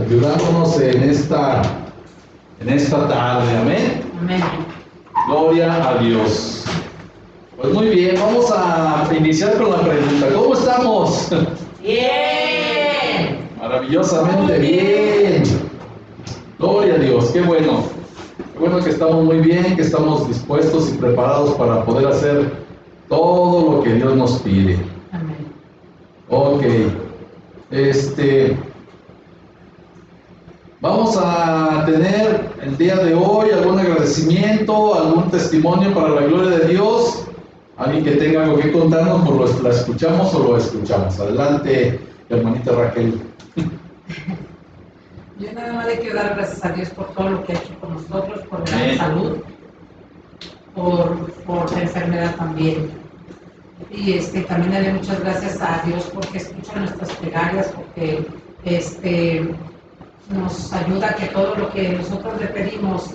ayudándonos en esta tarde. Amén. Amén. Gloria a Dios. Pues muy bien, vamos a iniciar con la pregunta. ¿Cómo estamos? Bien. Maravillosamente bien. Gloria a Dios, qué bueno. Qué bueno que estamos muy bien, que estamos dispuestos y preparados para poder hacer todo lo que Dios nos pide. Amén. Ok. Vamos a tener el día de hoy algún agradecimiento, algún testimonio para la gloria de Dios. Alguien que tenga algo que contarnos, pues la escuchamos o lo escuchamos. Adelante, hermanita Raquel. Yo nada más le quiero dar gracias a Dios por todo lo que ha hecho con nosotros, por la Amén. salud, por la enfermedad también. Y también darle muchas gracias a Dios porque escucha nuestras plegarias, porque nos ayuda a que todo lo que nosotros le pedimos,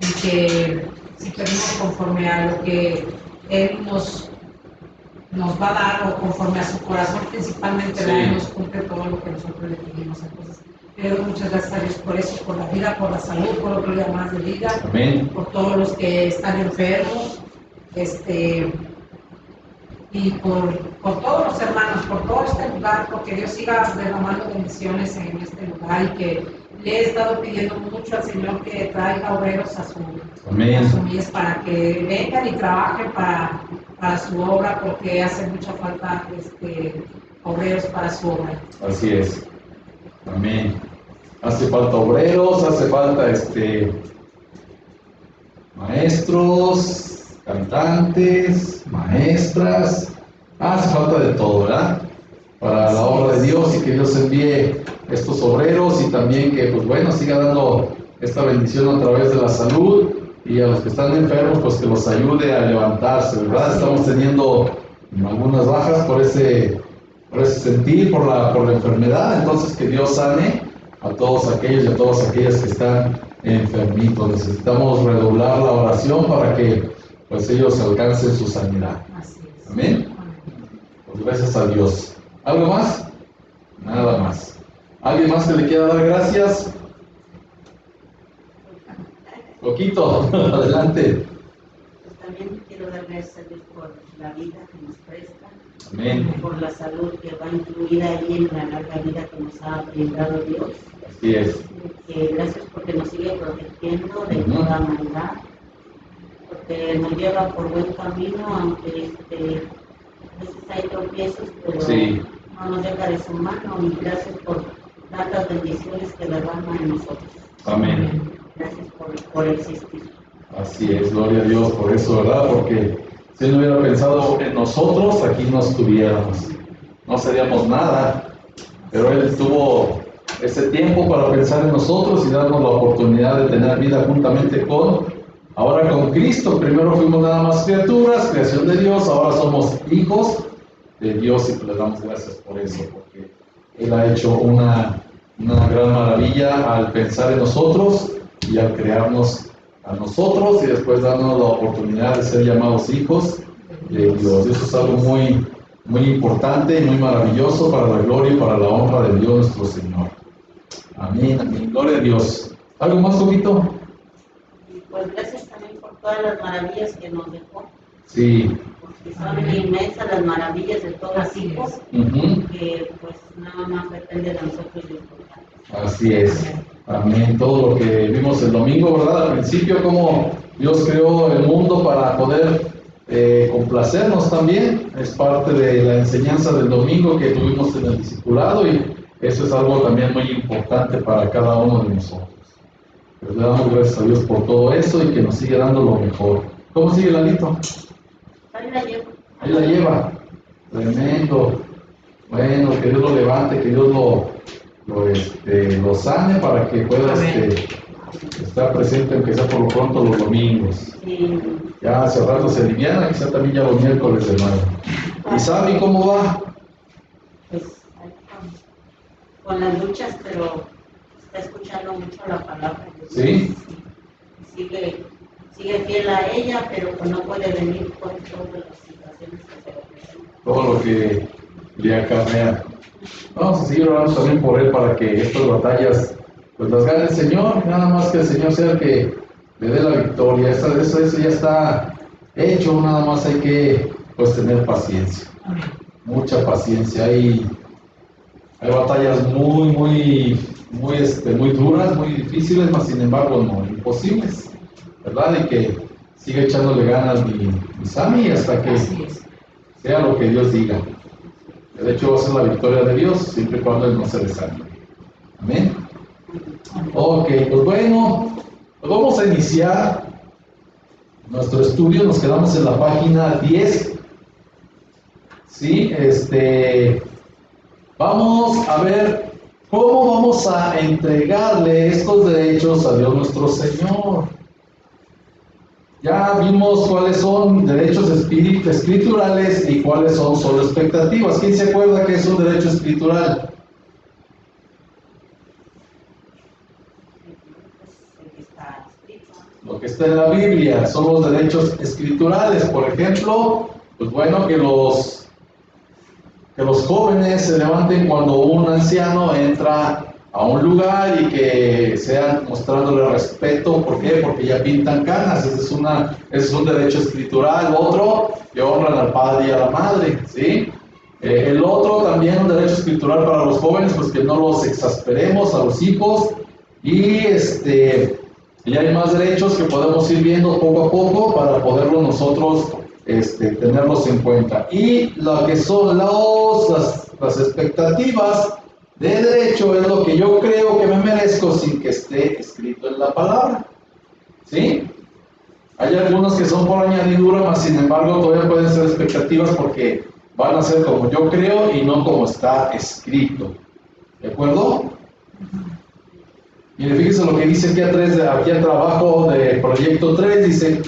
y que si pedimos conforme a lo que Él nos va a dar o conforme a su corazón principalmente, Sí. Él nos cumple todo lo que nosotros le pedimos. Entonces, le doy muchas gracias a Dios por eso, por la vida, por la salud, por otro día más de vida, Amén. por todos los que están enfermos, y por todos los hermanos, por todo este lugar, porque Dios siga derramando bendiciones en este lugar, y que le he estado pidiendo mucho al Señor que traiga obreros a su mies para que vengan y trabajen para su obra, porque hace mucha falta obreros para su obra. Así es. Amén. Hace falta obreros, hace falta maestros, cantantes, maestras, hace falta de todo, ¿verdad? Para la obra de Dios, y que Dios envíe estos obreros, y también que, pues bueno, siga dando esta bendición a través de la salud, y a los que están enfermos, pues que los ayude a levantarse, ¿verdad? Estamos teniendo algunas bajas por ese sentir, por la enfermedad. Entonces, que Dios sane a todos aquellos y a todas aquellas que están enfermitos. Necesitamos redoblar la oración para que pues ellos alcancen su sanidad. Así es. Amén. Pues gracias a Dios. ¿Algo más? Nada más. ¿Alguien más que le quiera dar gracias? Poquito, adelante. Pues también quiero dar gracias a Dios por la vida que nos presta, Amén. por la salud que va incluida ahí en la larga vida que nos ha brindado Dios. Así es. Gracias porque nos sigue protegiendo de toda maldad, porque nos lleva por buen camino, aunque a veces hay tropiezos, pero Sí. no nos deja de su mano, y gracias por tantas bendiciones que derrama en nosotros. Amén. Gracias por existir. Así es, gloria a Dios por eso, ¿verdad? Porque si Él no hubiera pensado en nosotros, aquí no estuviéramos, no seríamos nada. Pero Él tuvo ese tiempo para pensar en nosotros y darnos la oportunidad de tener vida juntamente ahora con Cristo. Primero fuimos nada más criaturas, creación de Dios, ahora somos hijos de Dios, y le damos gracias por eso, porque Él ha hecho una gran maravilla al pensar en nosotros y al crearnos a nosotros, y después darnos la oportunidad de ser llamados hijos de Dios. Eso es algo muy, muy importante y muy maravilloso para la gloria y para la honra de Dios nuestro Señor. Amén, amén. Gloria a Dios. ¿Algo más, poquito? Y pues gracias también por todas las maravillas que nos dejó, Sí. porque son inmensas las maravillas de todos tipos, que pues nada más depende de nosotros disfrutar. Así es. Amén. Todo lo que vimos el domingo, ¿verdad? Al principio, cómo Dios creó el mundo para poder complacernos también. Es parte de la enseñanza del domingo que tuvimos en el discipulado, y eso es algo también muy importante para cada uno de nosotros. Pues le damos gracias a Dios por todo eso, y que nos sigue dando lo mejor. ¿Cómo sigue Lalito? Ahí la llevo. Ahí la lleva. Tremendo. Bueno, que Dios lo levante, que Dios lo sane para que pueda estar presente, aunque sea por lo pronto los domingos. Sí. Ya hace rato se aliviana, quizá también ya los miércoles de nuevo. ¿Y Sabi cómo va? Pues ahí con las luchas, pero está escuchando mucho la palabra de Dios. ¿Sí? Sigue fiel a ella, pero pues no puede venir con todas las situaciones que se le presentan. Todo lo que le acarrea. Vamos a seguir orando también por él, para que estas batallas pues las gane el Señor, y nada más que el Señor sea el que le dé la victoria. Eso ya está hecho, nada más hay que pues tener paciencia, mucha paciencia. Hay batallas muy duras, muy difíciles, mas sin embargo no imposibles, ¿verdad? Y que siga echándole ganas mi Sammy hasta que sea lo que Dios diga. De hecho va a ser la victoria de Dios siempre y cuando Él no se desanime. Amén. Ok, pues bueno, pues vamos a iniciar nuestro estudio. Nos quedamos en la página 10. Sí, vamos a ver cómo vamos a entregarle estos derechos a Dios nuestro Señor. Ya vimos cuáles son derechos escriturales y cuáles son solo expectativas. ¿Quién se acuerda que es un derecho escritural? Lo que está en la Biblia son los derechos escriturales. Por ejemplo, pues bueno, que los jóvenes se levanten cuando un anciano entra a un lugar y que sean mostrándole respeto. ¿Por qué? Porque ya pintan canas. Ese es un derecho escritural. Otro, que honran al padre y a la madre, ¿sí? El otro también un derecho escritural para los jóvenes, pues que no los exasperemos a los hijos. Y hay más derechos que podemos ir viendo poco a poco para poderlos nosotros tenerlos en cuenta. Y lo que son las expectativas de derecho es lo que yo creo que me merezco sin que esté escrito en la palabra. ¿Sí? Hay algunos que son por añadidura, mas sin embargo todavía pueden ser expectativas porque van a ser como yo creo y no como está escrito. ¿De acuerdo? Mire, fíjense lo que dice aquí abajo de proyecto 3, dice: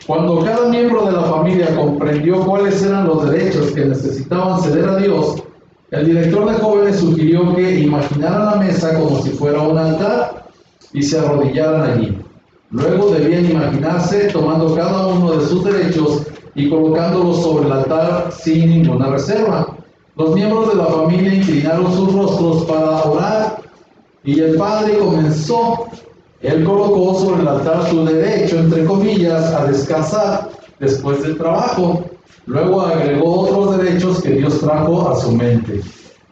cuando cada miembro de la familia comprendió cuáles eran los derechos que necesitaban ceder a Dios, el director de jóvenes sugirió que imaginaran la mesa como si fuera un altar y se arrodillaran allí. Luego debían imaginarse tomando cada uno de sus derechos y colocándolos sobre el altar sin ninguna reserva. Los miembros de la familia inclinaron sus rostros para orar y el padre comenzó. Él colocó sobre el altar su derecho, entre comillas, a descansar después del trabajo. Luego agregó otros derechos que Dios trajo a su mente.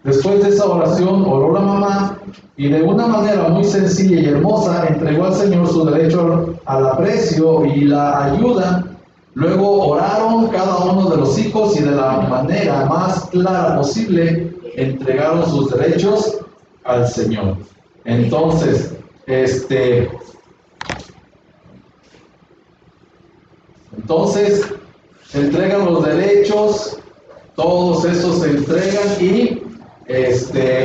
Después de esa oración oró la mamá y de una manera muy sencilla y hermosa entregó al Señor su derecho al aprecio y la ayuda. Luego oraron cada uno de los hijos y de la manera más clara posible entregaron sus derechos al Señor. Entonces, se entregan los derechos, todos esos se entregan y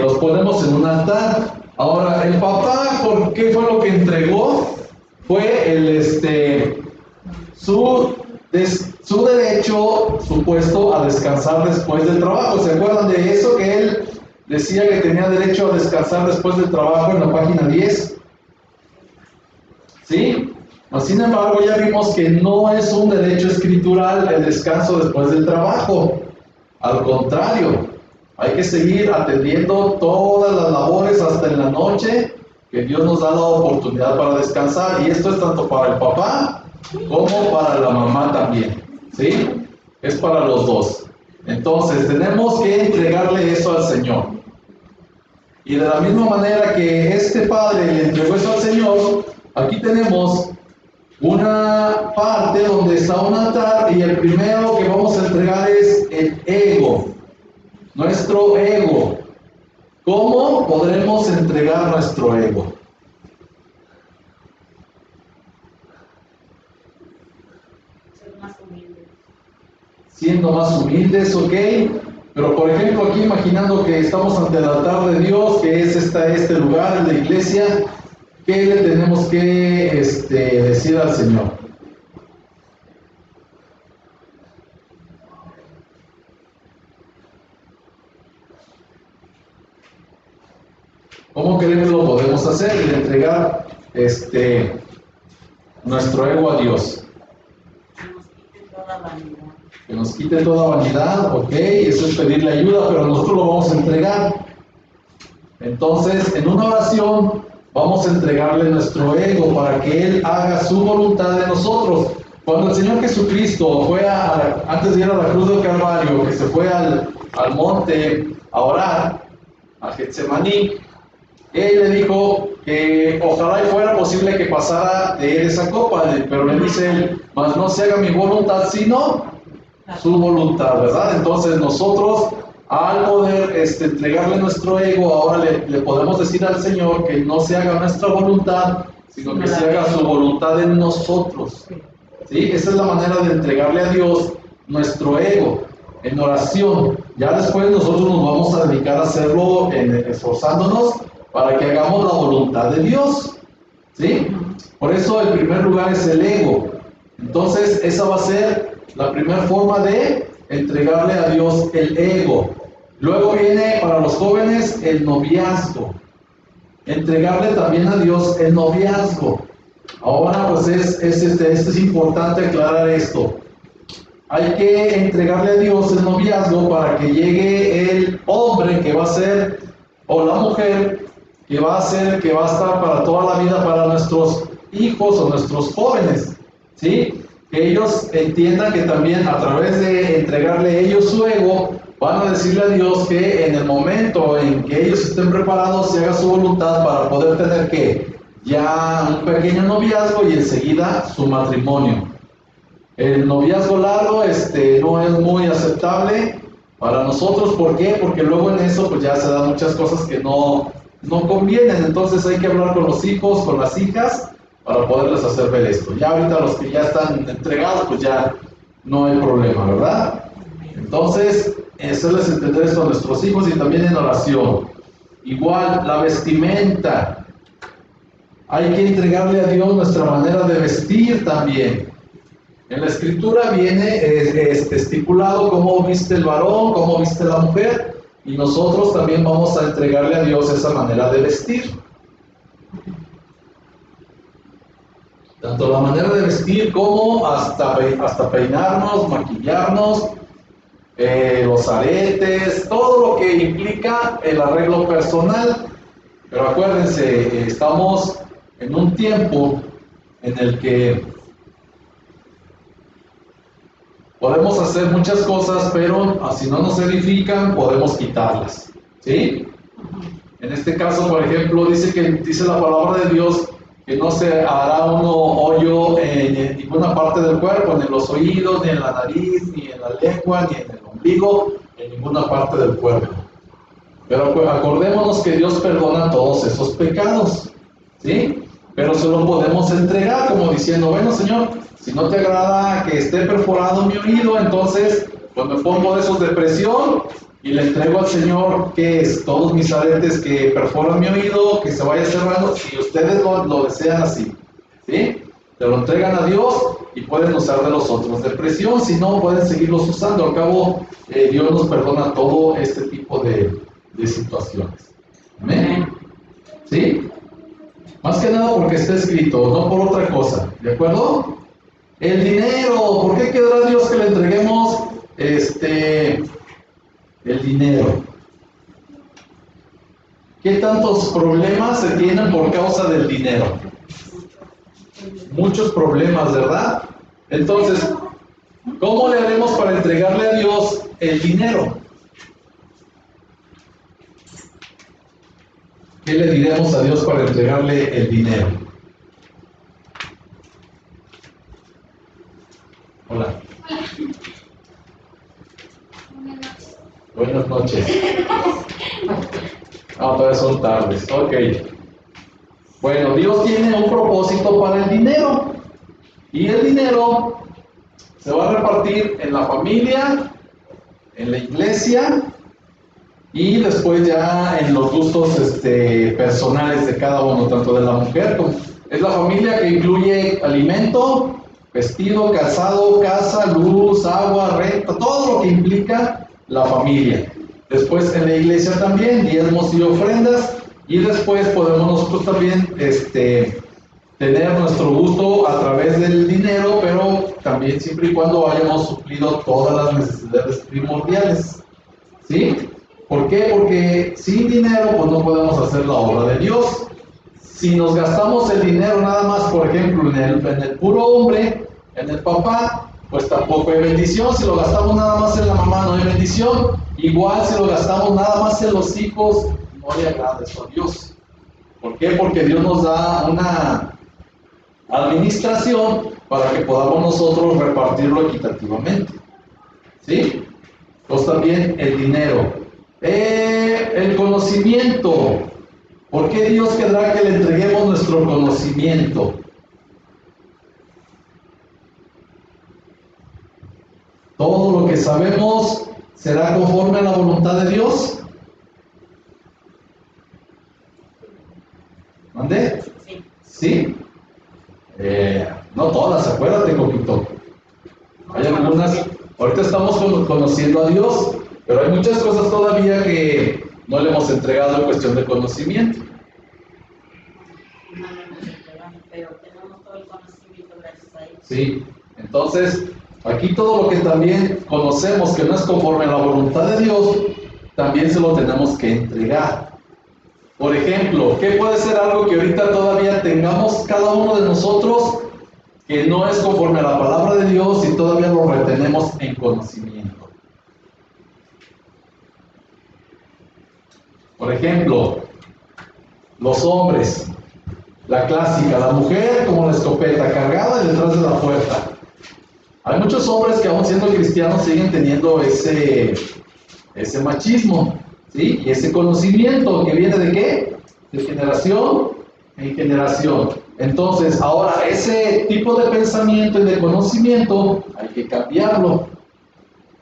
los ponemos en un altar. Ahora, el papá, ¿por qué fue lo que entregó? Fue su derecho supuesto a descansar después del trabajo. ¿Se acuerdan de eso que él decía que tenía derecho a descansar después del trabajo en la página 10? ¿Sí? Sin embargo, ya vimos que no es un derecho escritural el descanso después del trabajo. Al contrario, hay que seguir atendiendo todas las labores hasta en la noche que Dios nos da la oportunidad para descansar. Y esto es tanto para el papá como para la mamá también. ¿Sí? Es para los dos. Entonces, tenemos que entregarle eso al Señor. Y de la misma manera que este padre le entregó eso al Señor, aquí tenemos una parte donde está un altar y el primero que vamos a entregar es el ego, nuestro ego. ¿Cómo podremos entregar nuestro ego? Siendo más humildes, ¿ok? Pero por ejemplo aquí imaginando que estamos ante el altar de Dios, que es este lugar, en la iglesia, ¿qué le tenemos que decir al Señor? ¿Cómo creen que lo podemos hacer? Y entregar nuestro ego a Dios. Que nos quite toda vanidad, ok, eso es pedirle ayuda, pero nosotros lo vamos a entregar. Entonces, en una oración, vamos a entregarle nuestro ego para que Él haga su voluntad en nosotros. Cuando el Señor Jesucristo fue antes de ir a la cruz del Calvario, que se fue al monte a orar, a Getsemaní, Él le dijo que ojalá y fuera posible que pasara de Él esa copa, pero le dice Él, mas no se haga mi voluntad, sino su voluntad, ¿verdad? Entonces nosotros, al poder entregarle nuestro ego, ahora le podemos decir al Señor que no se haga nuestra voluntad, sino que se haga su voluntad en nosotros. ¿Sí? Esa es la manera de entregarle a Dios nuestro ego en oración. Ya después nosotros nos vamos a dedicar a hacerlo esforzándonos para que hagamos la voluntad de Dios. ¿Sí? Por eso el primer lugar es el ego. Entonces esa va a ser la primera forma de entregarle a Dios el ego. Luego viene para los jóvenes el noviazgo. Entregarle también a Dios el noviazgo. Ahora pues es importante aclarar esto. Hay que entregarle a Dios el noviazgo para que llegue el hombre que va a ser, o la mujer que va a ser, que va a estar para toda la vida para nuestros hijos o nuestros jóvenes, ¿sí? Que ellos entiendan que también a través de entregarle a ellos su ego, van a decirle a Dios que en el momento en que ellos estén preparados se haga su voluntad para poder tener que ya un pequeño noviazgo y enseguida su matrimonio. El noviazgo largo no es muy aceptable para nosotros. ¿Por qué? Porque luego en eso pues ya se dan muchas cosas que no convienen. Entonces hay que hablar con los hijos, con las hijas, para poderles hacer ver esto. Ya ahorita los que ya están entregados pues ya no hay problema, ¿verdad? Entonces hacerles entender esto a nuestros hijos y también en oración. Igual la vestimenta. Hay que entregarle a Dios nuestra manera de vestir también. En la Escritura viene estipulado cómo viste el varón, cómo viste la mujer, y nosotros también vamos a entregarle a Dios esa manera de vestir. Tanto la manera de vestir como hasta peinarnos, maquillarnos, los aretes, todo lo que implica el arreglo personal. Pero acuérdense, estamos en un tiempo en el que podemos hacer muchas cosas, pero si no nos edifican, podemos quitarlas. ¿Sí? En este caso, por ejemplo, dice la palabra de Dios que no se hará uno hoyo en ninguna parte del cuerpo, ni en los oídos, ni en la nariz, ni en la lengua, ni en el ombligo, en ninguna parte del cuerpo. Pero acordémonos que Dios perdona todos esos pecados. ¿Sí? Pero se lo podemos entregar como diciendo, bueno, Señor, si no te agrada que esté perforado mi oído, entonces pues me pongo de esos de presión y le entrego al Señor que es todos mis aretes que perforan mi oído, que se vaya cerrando, si ustedes lo desean así, ¿sí? Te lo entregan a Dios y pueden usar de los otros de presión, si no pueden seguirlos usando. Al cabo, Dios nos perdona todo este tipo de situaciones. Amén. ¿Sí? Más que nada porque está escrito, no por otra cosa, ¿de acuerdo? El dinero, ¿por qué quedará Dios que le entreguemos el dinero? ¿Qué tantos problemas se tienen por causa del dinero? Muchos problemas, ¿verdad? Entonces, ¿cómo le haremos para entregarle a Dios el dinero? ¿Qué le diremos a Dios para entregarle el dinero? Hola. Buenas noches. Todavía son tardes. Ok. Bueno, Dios tiene un propósito para el dinero. Y el dinero se va a repartir en la familia, en la iglesia y después ya en los gustos personales de cada uno, tanto de la mujer como es la familia, que incluye alimento, vestido, calzado, casa, luz, agua, renta, todo lo que implica la familia. Después en la iglesia también, diezmos y ofrendas, y después podemos nosotros también tener nuestro gusto a través del dinero, pero también siempre y cuando hayamos suplido todas las necesidades primordiales. ¿Sí? ¿Por qué? Porque sin dinero pues no podemos hacer la obra de Dios. Si nos gastamos el dinero nada más, por ejemplo, en el puro hombre, en el papá, pues tampoco hay bendición. Si lo gastamos nada más en la mamá, no hay bendición. Igual si lo gastamos nada más en los hijos, no le agrada eso a Dios. ¿Por qué? Porque Dios nos da una administración para que podamos nosotros repartirlo equitativamente. ¿Sí? Entonces también el dinero. El conocimiento. ¿Por qué Dios querrá que le entreguemos nuestro conocimiento? Todo lo que sabemos será conforme a la voluntad de Dios. ¿Mande? Sí. ¿Sí? No todas, acuérdate, Coquito. Hay algunas, ahorita estamos conociendo a Dios, pero hay muchas cosas todavía que no le hemos entregado en cuestión de conocimiento. No le hemos entregado, pero tenemos todo el conocimiento gracias a Él. Sí, entonces, aquí todo lo que también conocemos que no es conforme a la voluntad de Dios, también se lo tenemos que entregar. Por ejemplo, ¿qué puede ser algo que ahorita todavía tengamos cada uno de nosotros que no es conforme a la palabra de Dios y todavía lo retenemos en conocimiento? Por ejemplo, los hombres, la clásica, la mujer como la escopeta cargada y detrás de la puerta. Hay muchos hombres que aún siendo cristianos siguen teniendo ese machismo, ¿sí? Y ese conocimiento que viene de ¿qué? De generación en generación. Entonces, ahora ese tipo de pensamiento y de conocimiento hay que cambiarlo,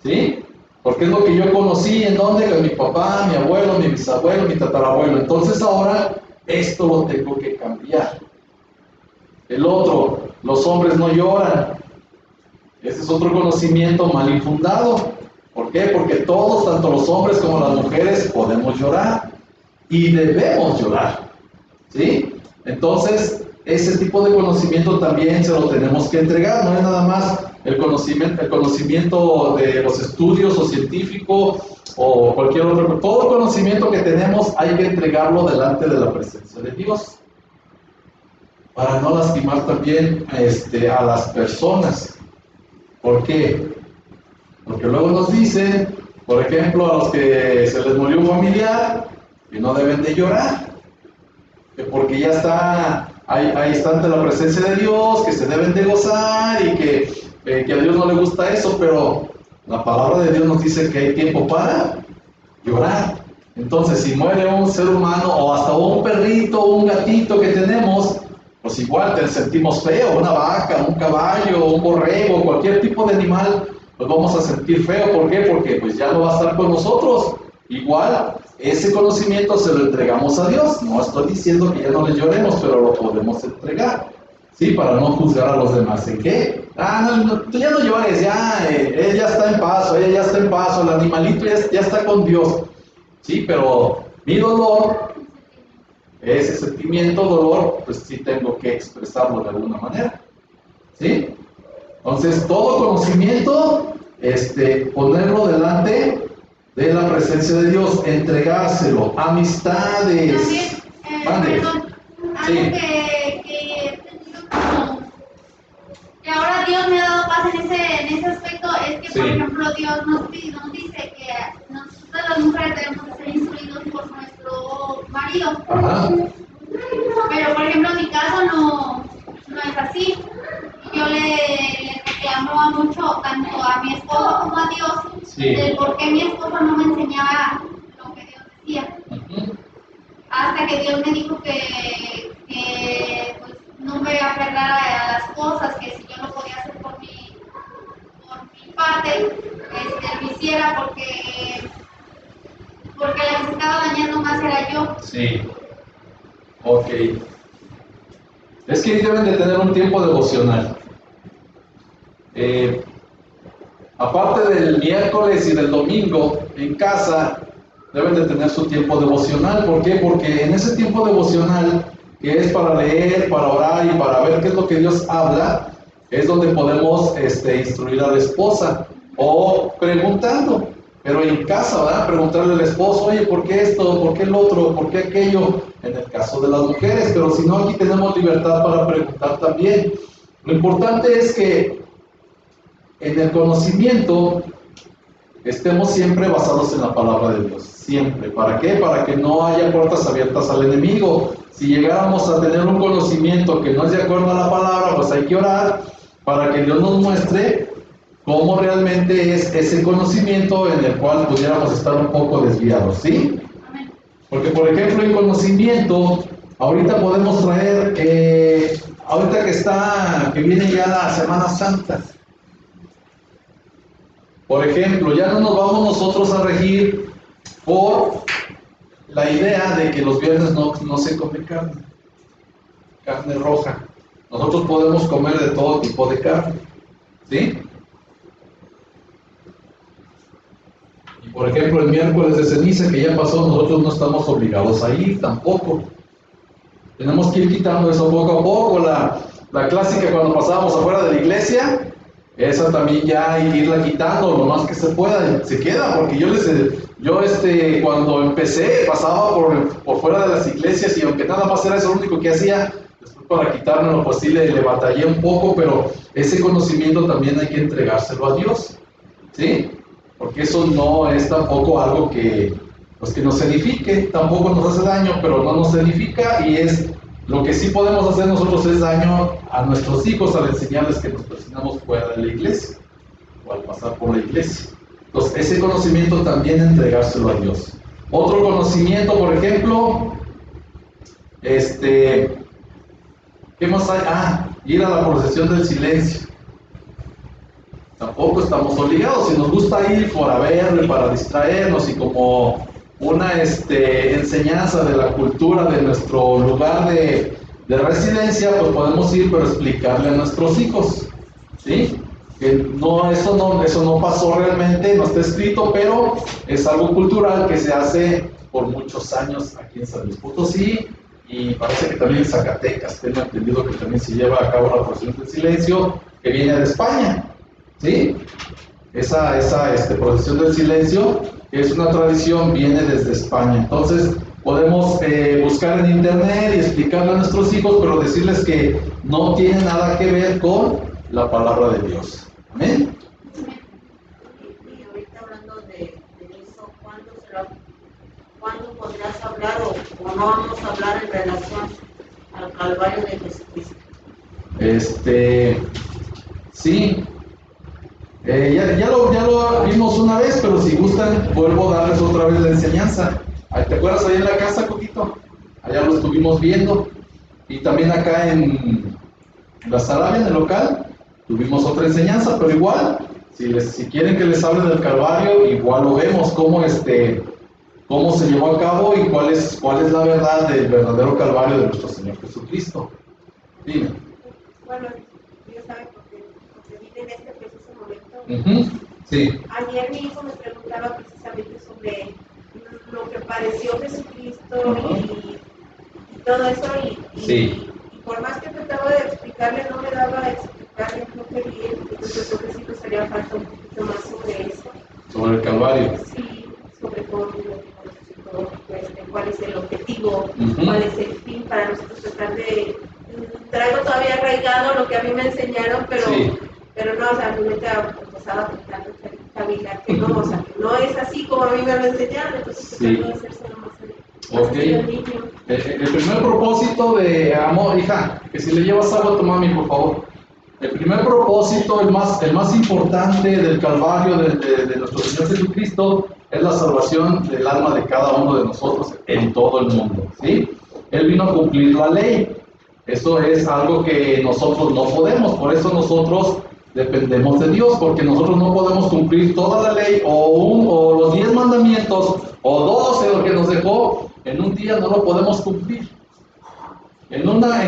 ¿sí? Porque es lo que yo conocí, ¿en dónde? Con mi papá, mi abuelo, mi bisabuelo, mi tatarabuelo. Entonces ahora esto lo tengo que cambiar. El otro, los hombres no lloran. Ese es otro conocimiento mal infundado. ¿Por qué? Porque todos, tanto los hombres como las mujeres, podemos llorar y debemos llorar, ¿sí? Entonces, ese tipo de conocimiento también se lo tenemos que entregar. No es nada más el conocimiento de los estudios o científico o cualquier otro. Todo conocimiento que tenemos hay que entregarlo delante de la presencia de Dios para no lastimar también a las personas. ¿Por qué? Porque luego nos dicen, por ejemplo, a los que se les murió un familiar, que no deben de llorar, que porque ya está, ahí está ante la presencia de Dios, que se deben de gozar y que a Dios no le gusta eso, pero la palabra de Dios nos dice que hay tiempo para llorar. Entonces, si muere un ser humano o hasta un perrito o un gatito que tenemos, pues igual te sentimos feo, una vaca, un caballo, un borrego, cualquier tipo de animal, nos vamos a sentir feo. ¿Por qué? Porque pues ya no va a estar con nosotros. Igual, ese conocimiento se lo entregamos a Dios. No estoy diciendo que ya no le lloremos, pero lo podemos entregar, ¿sí? Para no juzgar a los demás. ¿En qué? No, tú ya no llores, ya, él ya está en paso, ella ya está en paso, el animalito ya está con Dios, ¿sí? Pero mi dolor, ese sentimiento, dolor, pues sí tengo que expresarlo de alguna manera, ¿sí? Entonces, todo conocimiento, ponerlo delante de la presencia de Dios, entregárselo, amistades. También, perdón, algo Sí. que he tenido como, que ahora Dios me ha dado paz en ese aspecto, es que, Sí. por ejemplo, Dios nos dice que nosotros las mujeres debemos de ser instruidos por nuestro marido. Ajá. Pero, por ejemplo, en mi caso no es así. Yo le reclamo mucho tanto a mi esposo como a Dios Sí. del por qué mi esposo no me enseñaba lo que Dios decía. Ujú. Hasta que Dios me dijo que pues, no me aferrara a las cosas, que si yo lo podía hacer por mi parte, lo hiciera porque la que se estaba dañando más era yo. Sí. Ok. Es que deben de tener un tiempo devocional. Aparte del miércoles y del domingo en casa, deben de tener su tiempo devocional. ¿Por qué? Porque en ese tiempo devocional, que es para leer, para orar y para ver qué es lo que Dios habla, es donde podemos instruir a la esposa o preguntando. Pero en casa, ¿verdad? Preguntarle al esposo, oye, ¿por qué esto? ¿Por qué el otro? ¿Por qué aquello? En el caso de las mujeres, pero si no, aquí tenemos libertad para preguntar también. Lo importante es que en el conocimiento estemos siempre basados en la palabra de Dios, siempre. ¿Para qué? Para que no haya puertas abiertas al enemigo. Si llegáramos a tener un conocimiento que no es de acuerdo a la palabra, pues hay que orar para que Dios nos muestre cómo realmente es ese conocimiento en el cual pudiéramos estar un poco desviados, ¿sí? Porque, por ejemplo, en conocimiento, ahorita podemos traer, ahorita que viene ya la Semana Santa, por ejemplo, ya no nos vamos nosotros a regir por la idea de que los viernes no se come carne roja. Nosotros podemos comer de todo tipo de carne, ¿sí? Y por ejemplo, el miércoles de ceniza que ya pasó, nosotros no estamos obligados a ir tampoco. Tenemos que ir quitando eso poco a poco. La clásica cuando pasábamos afuera de la iglesia, esa también ya hay que irla quitando lo más que se pueda. Se queda, porque yo cuando empecé pasaba por fuera de las iglesias y aunque nada más era eso lo único que hacía, después para quitármelo pues sí le batallé un poco, pero ese conocimiento también hay que entregárselo a Dios, ¿sí? Porque eso no es tampoco algo que nos edifique, tampoco nos hace daño, pero no nos edifica, y es lo que sí podemos hacer nosotros es daño a nuestros hijos al enseñarles que nos presionamos fuera de la iglesia o al pasar por la iglesia. Entonces, ese conocimiento también entregárselo a Dios. Otro conocimiento, por ejemplo, ¿qué más hay? Ir a la procesión del silencio. Tampoco estamos obligados. Si nos gusta ir para verlo y para distraernos y como una enseñanza de la cultura de nuestro lugar de residencia, pues podemos ir, pero explicarle a nuestros hijos, ¿sí? Que eso no pasó realmente, no está escrito, pero es algo cultural que se hace por muchos años aquí en San Luis Potosí, y parece que también en Zacatecas, tengo entendido que también se lleva a cabo la procesión del silencio, que viene de España, ¿sí? Esa procesión del silencio, que es una tradición, viene desde España. Entonces podemos buscar en internet y explicarle a nuestros hijos, pero decirles que no tiene nada que ver con la palabra de Dios. ¿Amén? Y ahorita hablando de eso, ¿cuándo podrás hablar o no vamos a hablar en relación al Calvario de Jesucristo? Sí. Ya lo vimos una vez, pero si gustan, vuelvo a darles otra vez la enseñanza. ¿Te acuerdas ahí en la casa, Coquito? Allá lo estuvimos viendo. Y también acá en la Sarabia, en el local, tuvimos otra enseñanza, pero igual, si quieren que les hable del Calvario, igual lo vemos, cómo se llevó a cabo y cuál es la verdad del verdadero Calvario de nuestro Señor Jesucristo. Dime. Bueno, Dios sabe porque vive en este preciso momento. Sí. Ayer mi hijo me preguntaba precisamente sobre lo que padeció Jesucristo y todo eso, y por más que trataba de explicarle, no me daba a explicarle, no quería, entonces yo creo que sí nos haría falta un poquito más sobre eso. Sobre el Calvario. Sí, sobre todo cuál es el objetivo, cuál es el fin para nosotros tratar de... Traigo todavía arraigado lo que a mí me enseñaron, pero no, o sea, mi mente empezaba a tratar de cavilar que no, o sea, que no es así como a mí me lo enseñaron, entonces tratando de hacerse más el niño. El primer propósito de amor, hija, que si le llevas agua a tu mami, por favor. El primer propósito, el más importante del Calvario de nuestro Señor Jesucristo, es la salvación del alma de cada uno de nosotros en todo el mundo, ¿sí? Él vino a cumplir la ley. Eso es algo que nosotros no podemos, por eso nosotros dependemos de Dios, porque nosotros no podemos cumplir toda la ley o los 10 mandamientos o 12 lo que nos dejó en un día, no lo podemos cumplir. En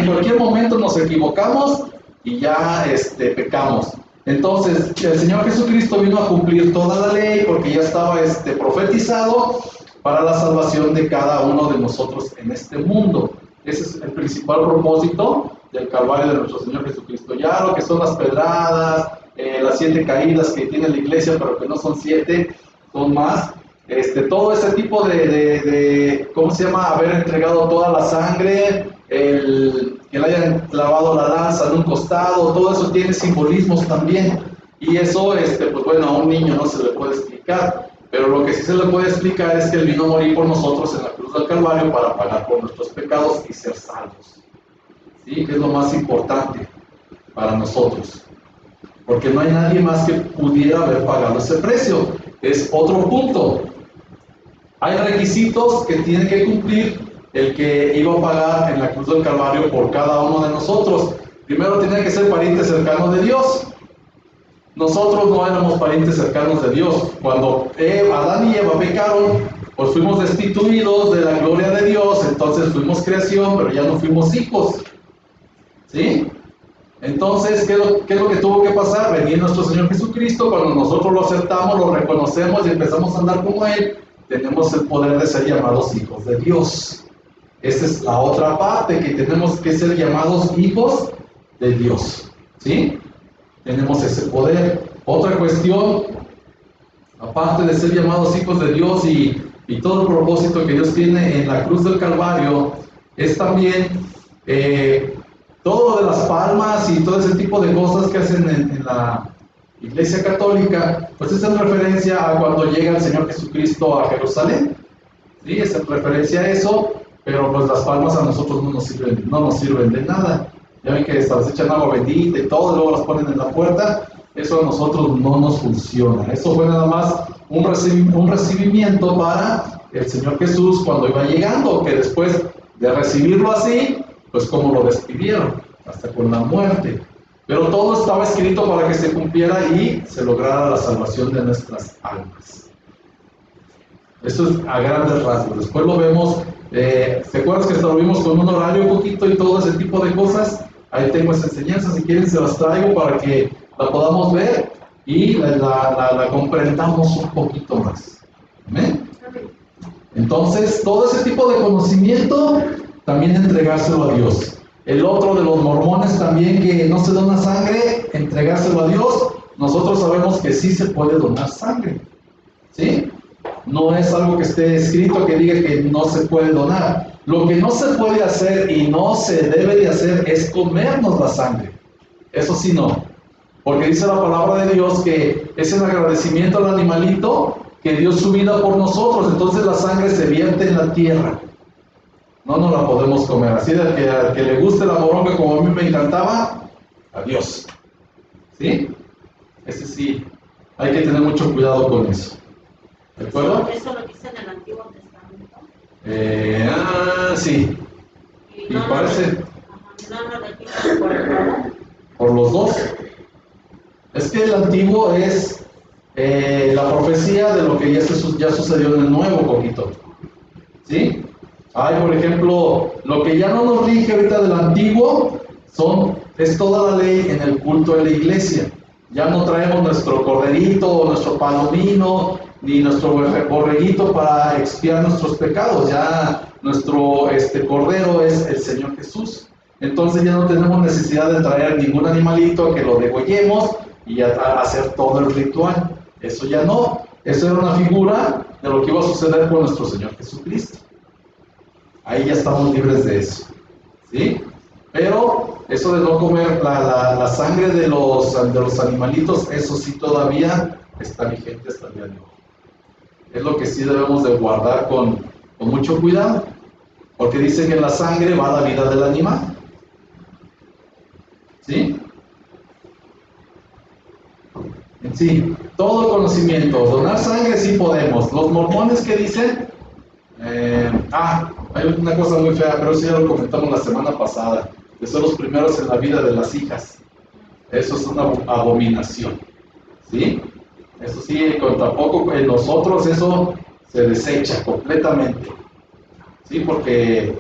cualquier momento nos equivocamos y ya pecamos. Entonces el Señor Jesucristo vino a cumplir toda la ley porque ya estaba profetizado para la salvación de cada uno de nosotros en este mundo. Ese es el principal propósito del Calvario de nuestro Señor Jesucristo. Ya lo que son las pedradas, las 7 caídas que tiene la iglesia, pero que no son 7, son más. Todo ese tipo de ¿cómo se llama? Haber entregado toda la sangre, que le hayan clavado la lanza en un costado, todo eso tiene simbolismos también. Y eso, pues bueno, a un niño no se le puede explicar. Pero lo que sí se le puede explicar es que Él vino a morir por nosotros en la cruz del Calvario para pagar por nuestros pecados y ser salvos. ¿Sí? Que es lo más importante para nosotros. Porque no hay nadie más que pudiera haber pagado ese precio. Es otro punto. Hay requisitos que tiene que cumplir el que iba a pagar en la cruz del Calvario por cada uno de nosotros. Primero tenía que ser pariente cercano de Dios. Nosotros no éramos parientes cercanos de Dios. Cuando Adán y Eva pecaron, pues fuimos destituidos de la gloria de Dios, entonces fuimos creación, pero ya no fuimos hijos. ¿Sí? Entonces, ¿qué es lo que tuvo que pasar? Venir nuestro Señor Jesucristo, cuando nosotros lo aceptamos, lo reconocemos y empezamos a andar como Él, tenemos el poder de ser llamados hijos de Dios. Esa es la otra parte, que tenemos que ser llamados hijos de Dios. ¿Sí? Tenemos ese poder. Otra cuestión, aparte de ser llamados hijos de Dios y todo el propósito que Dios tiene en la cruz del Calvario, es también todo lo de las palmas y todo ese tipo de cosas que hacen en la Iglesia Católica, pues es en referencia a cuando llega el Señor Jesucristo a Jerusalén. ¿Sí? Es en referencia a eso, pero pues las palmas a nosotros no nos sirven de nada. Ya ven que se las echan agua bendita y todo, y luego las ponen en la puerta. Eso a nosotros no nos funciona. Eso fue nada más un recibimiento para el Señor Jesús cuando iba llegando, que después de recibirlo así, pues como lo despidieron, hasta con la muerte. Pero todo estaba escrito para que se cumpliera y se lograra la salvación de nuestras almas. Esto es a grandes rasgos. Después lo vemos. ¿Te acuerdas que hasta lo vimos con un horario poquito y todo ese tipo de cosas? Ahí tengo esa enseñanza, si quieren se las traigo para que la podamos ver y la comprendamos un poquito más. ¿Amén? Entonces, todo ese tipo de conocimiento, también entregárselo a Dios. El otro de los mormones también, que no se dona sangre, entregárselo a Dios. Nosotros sabemos que sí se puede donar sangre. ¿Sí? No es algo que esté escrito que diga que no se puede donar. Lo que no se puede hacer y no se debe de hacer es comernos la sangre. Eso sí no. Porque dice la palabra de Dios que es en agradecimiento al animalito que dio su vida por nosotros. Entonces la sangre se vierte en la tierra. No nos la podemos comer. Así de al que le guste la moronga como a mí me encantaba, adiós. ¿Sí? Ese sí. Hay que tener mucho cuidado con eso. ¿De acuerdo? ¿Eso lo dice en el Antiguo Testamento? Sí. Y no parece. No lo repiten por el nuevo. Por los dos. Es que el antiguo es la profecía de lo que ya sucedió en el nuevo poquito. ¿Sí? Hay, por ejemplo, lo que ya no nos rige ahorita del antiguo es toda la ley en el culto de la iglesia. Ya no traemos nuestro corderito, nuestro palomino, ni nuestro borreguito para expiar nuestros pecados. Ya nuestro cordero es el Señor Jesús. Entonces ya no tenemos necesidad de traer ningún animalito que lo degollemos y hacer todo el ritual. Eso ya no. Eso era una figura de lo que iba a suceder con nuestro Señor Jesucristo. Ahí ya estamos libres de eso. ¿Sí? Pero eso de no comer la sangre de los animalitos, eso sí todavía está vigente hasta el día de hoy. Es lo que sí debemos de guardar con mucho cuidado, porque dicen que en la sangre va la vida del animal. ¿Sí? En sí, todo conocimiento, donar sangre sí podemos. Los mormones, ¿qué dicen? Hay una cosa muy fea, pero eso ya lo comentamos la semana pasada, que son los primeros en la vida de las hijas. Eso es una abominación. ¿Sí? Eso sí, tampoco en nosotros eso se desecha completamente. ¿Sí? Porque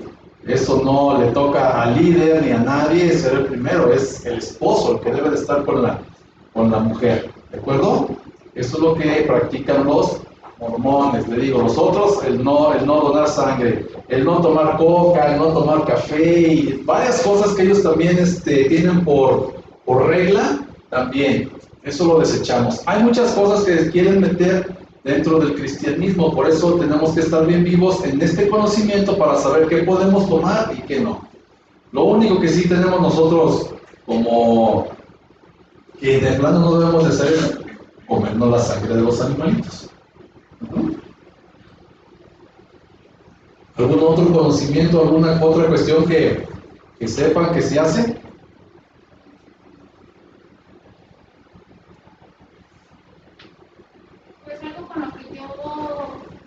eso no le toca al líder ni a nadie ser el primero, es el esposo el que debe de estar con la mujer. ¿De acuerdo? Eso es lo que practican los mormones. Le digo, nosotros el no donar sangre, el no tomar coca, el no tomar café y varias cosas que ellos también tienen por regla, también. Eso lo desechamos. Hay muchas cosas que quieren meter dentro del cristianismo. Por eso tenemos que estar bien vivos en este conocimiento para saber qué podemos tomar y qué no. Lo único que sí tenemos nosotros como que de plano no debemos de hacer es comernos la sangre de los animalitos. ¿Algún otro conocimiento, alguna otra cuestión que sepan que se hace? Pues algo con lo que yo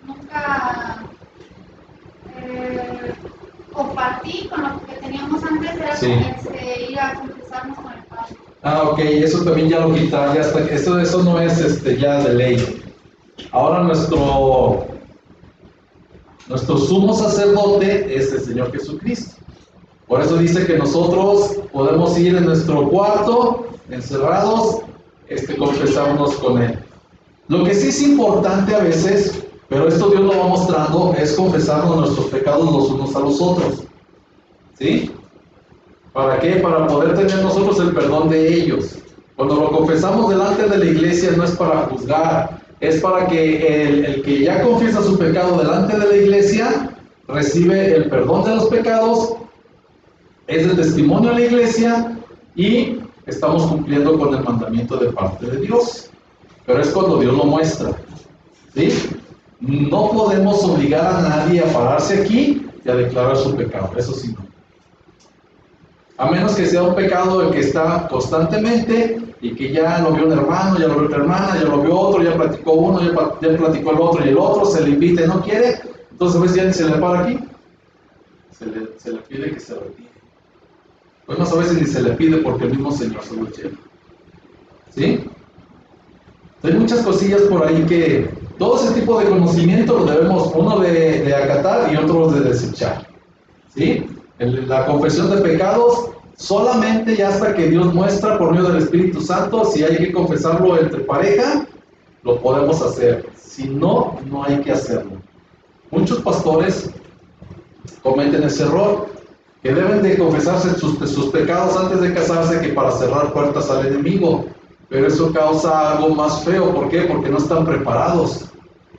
nunca compartí, con lo que teníamos antes, era Sí. ir a confesarnos con el padre. Ok, eso también ya lo quitaron, ya está, eso no es ya de ley. Ahora nuestro sumo sacerdote es el Señor Jesucristo. Por eso dice que nosotros podemos ir en nuestro cuarto, encerrados, confesarnos con Él. Lo que sí es importante a veces, pero esto Dios lo va mostrando, es confesarnos nuestros pecados los unos a los otros. ¿Sí? ¿Para qué? Para poder tener nosotros el perdón de ellos. Cuando lo confesamos delante de la iglesia no es para juzgar, es para que el que ya confiesa su pecado delante de la iglesia recibe el perdón de los pecados, es el testimonio de la iglesia y estamos cumpliendo con el mandamiento de parte de Dios. Pero es cuando Dios lo muestra. ¿Sí? No podemos obligar a nadie a pararse aquí y a declarar su pecado, eso sí no. A menos que sea un pecado el que está constantemente y que ya lo vio un hermano, ya lo vio otra hermana, ya lo vio otro, ya platicó uno, ya platicó el otro y el otro, se le invita y no quiere, entonces a veces ya ni se le para aquí, se le pide que se retire. Pues más a veces ni se le pide porque el mismo Señor se lo lleva. ¿Sí? Hay muchas cosillas por ahí que todo ese tipo de conocimiento lo debemos uno de acatar y otro de desechar. ¿Sí? La confesión de pecados solamente ya hasta que Dios muestra por medio del Espíritu Santo, si hay que confesarlo entre pareja, lo podemos hacer. Si no, no hay que hacerlo. Muchos pastores cometen ese error, que deben de confesarse sus pecados antes de casarse que para cerrar puertas al enemigo. Pero eso causa algo más feo. ¿Por qué? Porque no están preparados.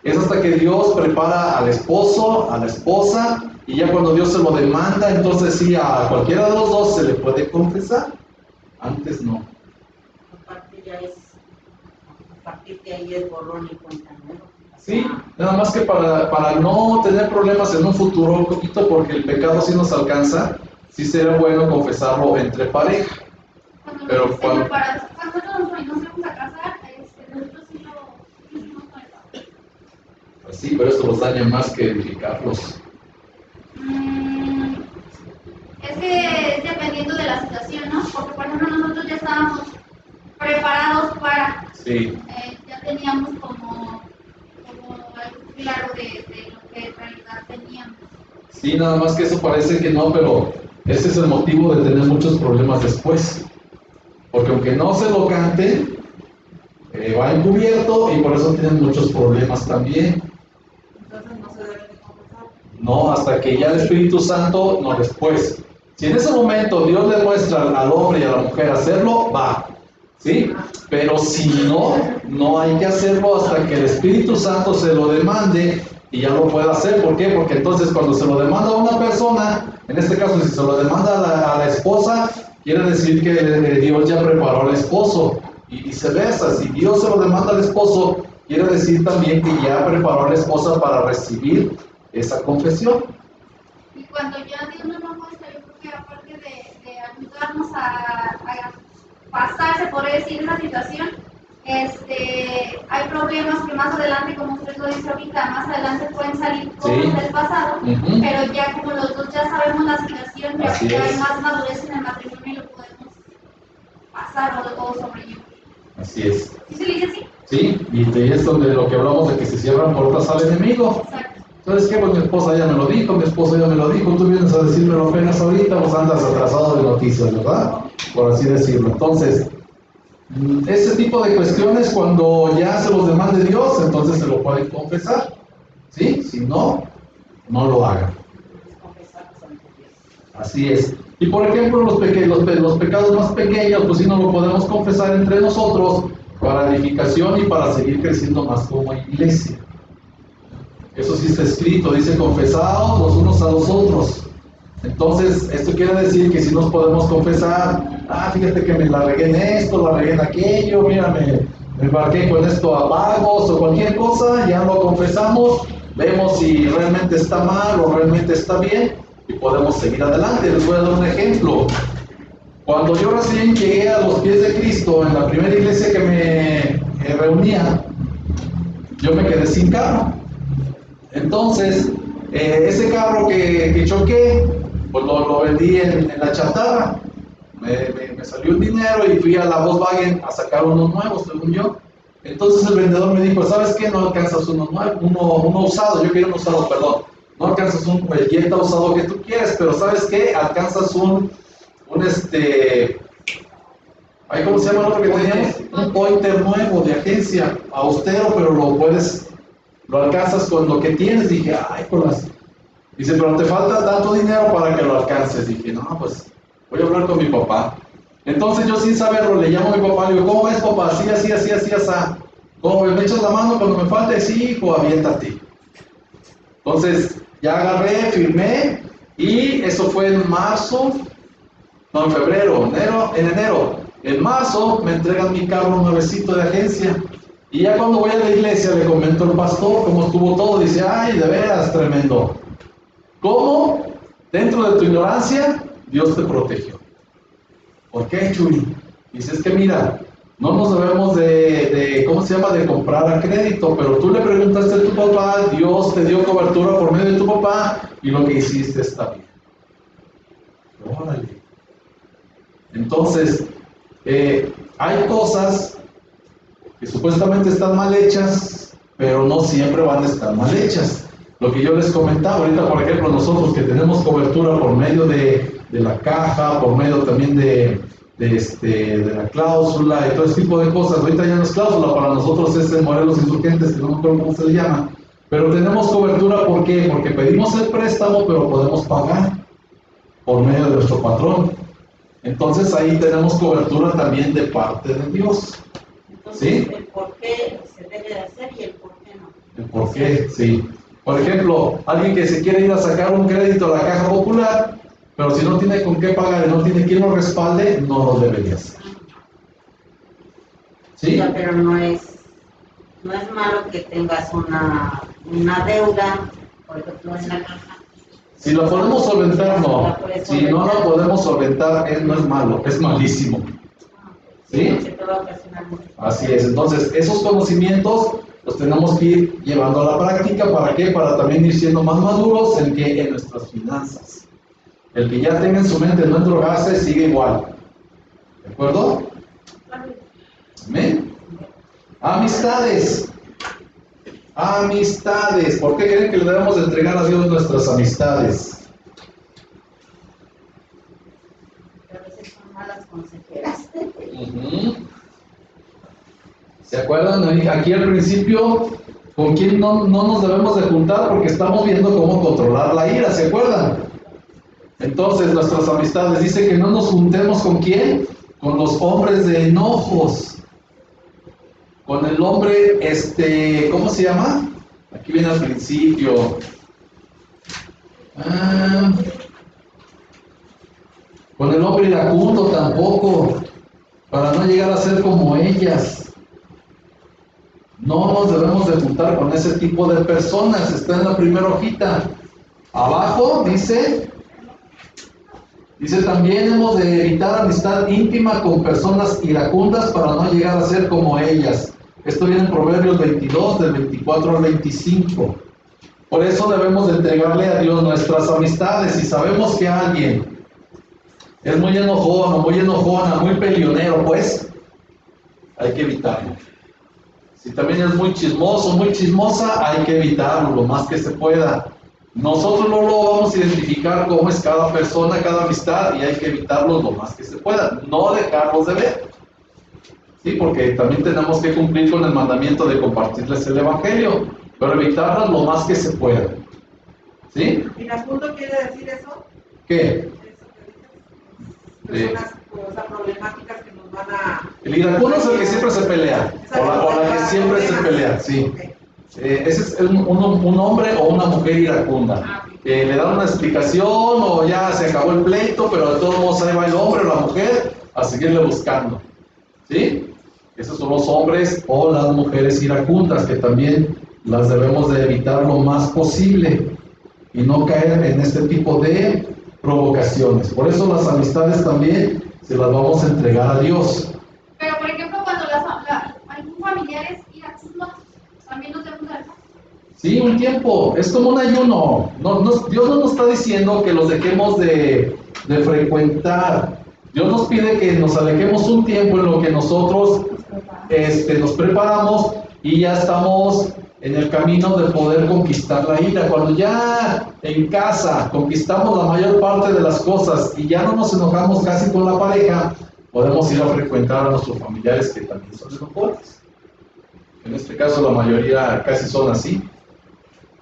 Es hasta que Dios prepara al esposo, a la esposa, y ya cuando Dios se lo demanda, entonces sí, a cualquiera de los dos se le puede confesar. Antes no. Aparte ya es, a partir de ahí es borrón y cuenta nueva. Sí, nada más que para no tener problemas en un futuro, un poquito, porque el pecado sí nos alcanza, sí sería bueno confesarlo entre pareja. Pero cuando nos íbamos a casar, nosotros sí lo hicimos con el padre. Pues sí, pero eso los daña más que edificarlos. Es que es dependiendo de la situación, ¿no? Porque por ejemplo nosotros ya estábamos preparados para, Sí. Ya teníamos como algo claro de lo que en realidad teníamos. Sí, nada más que eso parece que no, pero ese es el motivo de tener muchos problemas después. Porque aunque no se lo canten, va encubierto y por eso tienen muchos problemas también. Entonces no se debe de confesar. No, hasta que ya el Espíritu Santo, no después. Si en ese momento Dios le muestra al hombre y a la mujer hacerlo, va. ¿Sí? Pero si no, no hay que hacerlo hasta que el Espíritu Santo se lo demande y ya lo pueda hacer. ¿Por qué? Porque entonces cuando se lo demanda a una persona, en este caso si se lo demanda a la esposa, quiere decir que Dios ya preparó al esposo. Y viceversa, si Dios se lo demanda al esposo, quiere decir también que ya preparó a la esposa para recibir esa confesión. Y cuando ya Dios nos lo muestra, yo creo que aparte de ayudarnos a pasar, se podría decir, esa situación, hay problemas que más adelante, como usted lo dice ahorita, más adelante pueden salir cosas Sí. del pasado, pero ya como los dos ya sabemos la situación, ya hay más madurez en el matrimonio y lo podemos pasar o sobrellevar. Así es. ¿Sí se le dice así? Sí, y ahí es donde lo que hablamos de que se cierran puertas al enemigo. Exacto. ¿Sabes qué? Pues mi esposa ya me lo dijo, mi esposo ya me lo dijo, tú vienes a decírmelo apenas ahorita, pues andas atrasado de noticias, ¿verdad? Por así decirlo. Entonces, ese tipo de cuestiones, cuando ya se los demande Dios, entonces se lo pueden confesar. ¿Sí? Si no, no lo hagan. Así es. Y por ejemplo, los pecados más pequeños, pues sí no lo podemos confesar entre nosotros, para edificación y para seguir creciendo más como iglesia. Eso sí está escrito, dice confesaos los unos a los otros. Entonces, esto quiere decir que si nos podemos confesar, fíjate que me la regué en esto, la regué en aquello, mira, me embarqué con esto a vagos o cualquier cosa, ya lo confesamos, vemos si realmente está mal o realmente está bien y podemos seguir adelante. Les voy a dar un ejemplo. Cuando yo recién llegué a los pies de Cristo, en la primera iglesia que me reunía, yo me quedé sin carro. Entonces, ese carro que choqué, pues lo vendí en la chatarra. Me salió un dinero y fui a la Volkswagen a sacar unos nuevos, según yo. Entonces el vendedor me dijo, ¿sabes qué? No alcanzas uno usado, yo quería un usado, perdón. No alcanzas un Jetta usado que tú quieres, pero ¿sabes qué? Alcanzas ¿cómo se llama el otro que teníamos? Un Pointer nuevo de agencia, austero, pero lo alcanzas con lo que tienes. Dije, dice, pero te falta tanto dinero para que lo alcances. Dije, no, pues voy a hablar con mi papá. Entonces yo sin saberlo le llamo a mi papá, le digo, ¿cómo ves, papá? Así. ¿Cómo me echas la mano cuando me falte? Sí, hijo, aviéntate. Entonces ya agarré, firmé y eso fue en enero. En marzo me entregan mi carro nuevecito de agencia. Y ya cuando voy a la iglesia le comento al pastor cómo estuvo todo. Dice, ay, de veras, tremendo. ¿Cómo? Dentro de tu ignorancia, Dios te protegió. ¿Por qué, Chuy? Dice, es que mira, no nos debemos de comprar a crédito, pero tú le preguntaste a tu papá, Dios te dio cobertura por medio de tu papá y lo que hiciste está bien. Órale. Entonces, hay cosas que supuestamente están mal hechas, pero no siempre van a estar mal hechas. Lo que yo les comentaba ahorita, por ejemplo, nosotros que tenemos cobertura por medio de la caja, por medio también de la cláusula y todo ese tipo de cosas. Ahorita ya no es cláusula, para nosotros es en Morelos Insurgentes, que no me acuerdo cómo se le llama. Pero tenemos cobertura, ¿por qué? Porque pedimos el préstamo, pero podemos pagar por medio de nuestro patrón. Entonces ahí tenemos cobertura también de parte de Dios. Entonces, ¿sí? El por qué se debe de hacer y el por qué no. El por qué, sí. Por ejemplo, alguien que se quiere ir a sacar un crédito a la Caja Popular, pero si no tiene con qué pagar y no tiene quien lo respalde, no lo debería hacer. ¿Sí? Ya, pero no es malo que tengas una deuda, por ejemplo, en la caja. Si lo podemos solventar, no. Si no lo podemos solventar, no es malo, es malísimo. ¿Sí? Así es. Entonces, esos conocimientos los tenemos que ir llevando a la práctica. ¿Para qué? Para también ir siendo más maduros en nuestras finanzas. El que ya tenga en su mente no endrogarse, sigue igual. ¿De acuerdo? Amén. Amistades. ¿Por qué creen que le debemos de entregar a Dios nuestras amistades? A veces son malas consejeras. ¿Se acuerdan? Aquí al principio, ¿con quién no nos debemos de juntar? Porque estamos viendo cómo controlar la ira, ¿se acuerdan? Entonces, nuestras amistades, dice que no nos juntemos ¿con quién? Con los hombres de enojos. Con el hombre, ¿cómo se llama? Aquí viene al principio. Con el hombre iracundo tampoco, para no llegar a ser como ellas. No nos debemos de juntar con ese tipo de personas. Está en la primera hojita. Abajo dice también hemos de evitar amistad íntima con personas iracundas para no llegar a ser como ellas. Esto viene en Proverbios 22, del 24 al 25. Por eso debemos de entregarle a Dios nuestras amistades. Si sabemos que alguien es muy enojón o muy enojona, muy peleonero, pues hay que evitarlo. Si también es muy chismoso, muy chismosa, hay que evitarlo lo más que se pueda. Nosotros no lo vamos a identificar cómo es cada persona, cada amistad, y hay que evitarlo lo más que se pueda. No dejarlos de ver. Sí, porque también tenemos que cumplir con el mandamiento de compartirles el Evangelio, pero evitarlas lo más que se pueda. ¿Sí? ¿Iracundo quiere decir eso? ¿Qué? Personas problemáticas que nos van a El iracundo es el que siempre se pelea, o la que siempre se pelea, sí. Ese es un hombre o una mujer iracunda, que le dan una explicación o ya se acabó el pleito, pero de todos modos ahí va el hombre o la mujer a seguirle buscando, ¿sí? Esos son los hombres o las mujeres iracundas, que también las debemos de evitar lo más posible y no caer en este tipo de provocaciones. Por eso las amistades también se las vamos a entregar a Dios. Pero, por ejemplo, cuando algún familiar es iracundo, también nos debemos dejar. Sí, un tiempo, es como un ayuno. Dios no nos está diciendo que los dejemos de frecuentar. Dios nos pide que nos alejemos un tiempo en lo que nosotros nos preparamos y ya estamos en el camino de poder conquistar la ira. Cuando ya en casa conquistamos la mayor parte de las cosas y ya no nos enojamos casi con la pareja, podemos ir a frecuentar a nuestros familiares que también son enojones. En este caso la mayoría casi son así.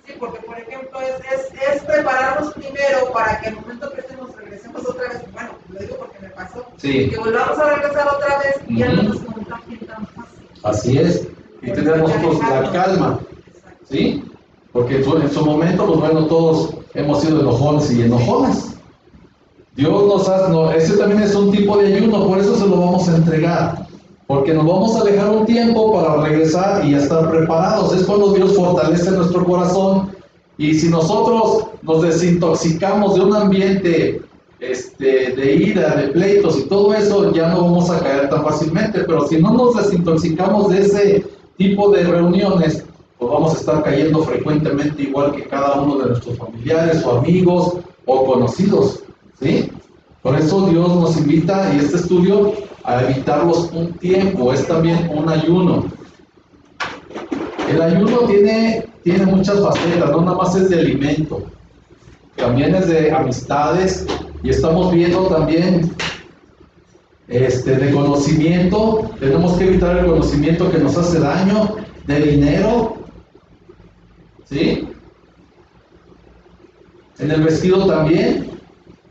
Sí, porque por ejemplo es prepararnos primero para que en el momento que estemos regresemos otra vez. Bueno, lo digo porque me pasó. Sí. Que volvamos a regresar otra vez y ya no nos contagien tan fácil. Así es. Y tener nosotros la calma. ¿Sí? Porque en su momento, pues bueno, todos hemos sido enojones y enojonas. Dios nos hace, ese también es un tipo de ayuno, por eso se lo vamos a entregar. Porque nos vamos a alejar un tiempo para regresar y estar preparados. Es cuando Dios fortalece nuestro corazón. Y si nosotros nos desintoxicamos de un ambiente de ira, de pleitos y todo eso, ya no vamos a caer tan fácilmente. Pero si no nos desintoxicamos de ese tipo de reuniones, pues vamos a estar cayendo frecuentemente igual que cada uno de nuestros familiares o amigos o conocidos, ¿sí? Por eso Dios nos invita, y este estudio, a evitarlos un tiempo. Es también un ayuno. El ayuno tiene muchas facetas, no nada más es de alimento, también es de amistades, y estamos viendo también de conocimiento. Tenemos que evitar el conocimiento que nos hace daño, de dinero, ¿sí? En el vestido también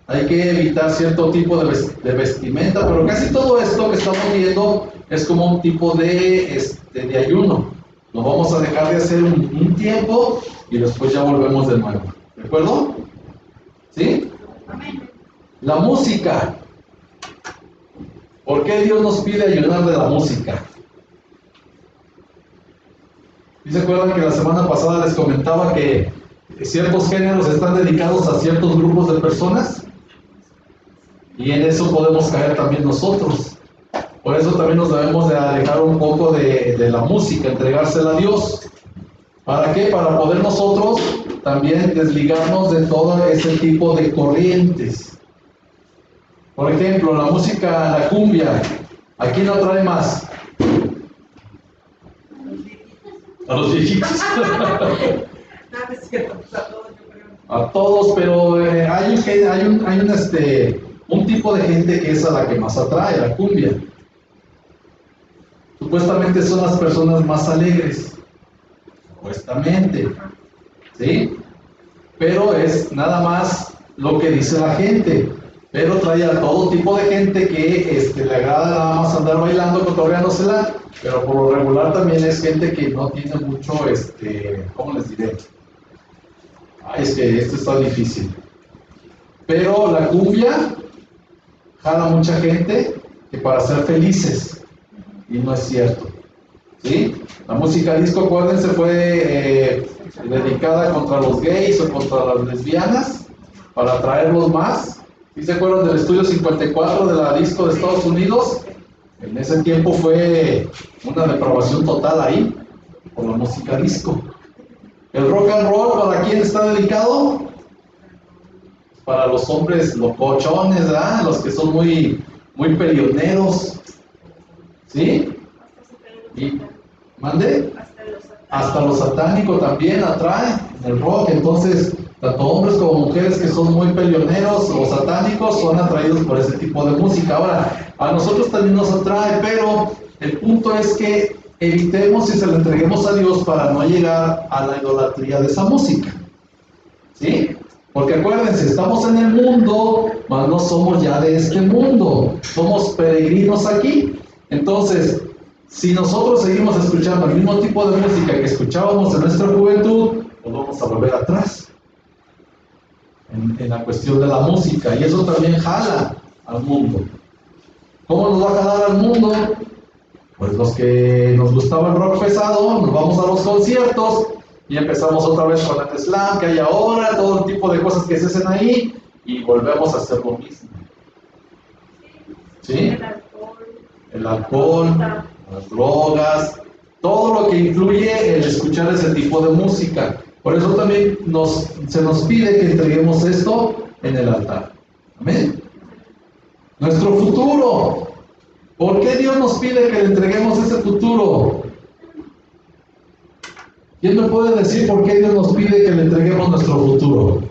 hay que evitar cierto tipo de vestimenta, pero casi todo esto que estamos viendo es como un tipo de ayuno. Lo vamos a dejar de hacer un tiempo y después ya volvemos de nuevo. ¿De acuerdo? ¿Sí? La música. ¿Por qué Dios nos pide ayunar de la música? ¿Y se acuerdan que la semana pasada les comentaba que ciertos géneros están dedicados a ciertos grupos de personas? Y en eso podemos caer también nosotros. Por eso también nos debemos de alejar un poco de la música, entregársela a Dios. ¿Para qué? Para poder nosotros también desligarnos de todo ese tipo de corrientes. Por ejemplo, la música, la cumbia, ¿a quién atrae más? A los viejitos. A todos, pero hay un tipo de gente que es a la que más atrae, la cumbia. Supuestamente son las personas más alegres, supuestamente, ¿sí? Pero es nada más lo que dice la gente, pero trae a todo tipo de gente que le agrada nada más andar bailando, cotorreándosela, pero por lo regular también es gente que no tiene mucho, ¿cómo les diré? Es que esto está difícil. Pero la cumbia jala mucha gente que para ser felices, y no es cierto, ¿sí? La música disco, acuérdense, fue dedicada contra los gays o contra las lesbianas, para atraerlos más. ¿Sí se acuerdan del estudio 54 de la disco de Estados Unidos? En ese tiempo fue una depravación total ahí, por la música disco. El rock and roll, ¿para quién está dedicado? Para los hombres locochones, ¿verdad? Los que son muy peleoneros, ¿sí? Y, ¿mande? Hasta lo satánico también atrae el rock. Entonces, tanto hombres como mujeres que son muy peleoneros o satánicos son atraídos por ese tipo de música. Ahora, a nosotros también nos atrae, pero el punto es que evitemos y se la entreguemos a Dios para no llegar a la idolatría de esa música, ¿sí? Porque acuérdense, estamos en el mundo, mas no somos ya de este mundo. Somos peregrinos aquí. Entonces, si nosotros seguimos escuchando el mismo tipo de música que escuchábamos en nuestra juventud, pues vamos a volver atrás en la cuestión de la música, y eso también jala al mundo. ¿Cómo nos va a jalar al mundo? Pues los que nos gustaba el rock pesado, nos vamos a los conciertos y empezamos otra vez con el slam que hay ahora, todo el tipo de cosas que se hacen ahí, y volvemos a hacer lo mismo. ¿Sí? El alcohol, las drogas, todo lo que influye en escuchar ese tipo de música. Por eso también se nos pide que entreguemos esto en el altar. Amén. Nuestro futuro. ¿Por qué Dios nos pide que le entreguemos ese futuro? ¿Quién me puede decir por qué Dios nos pide que le entreguemos nuestro futuro?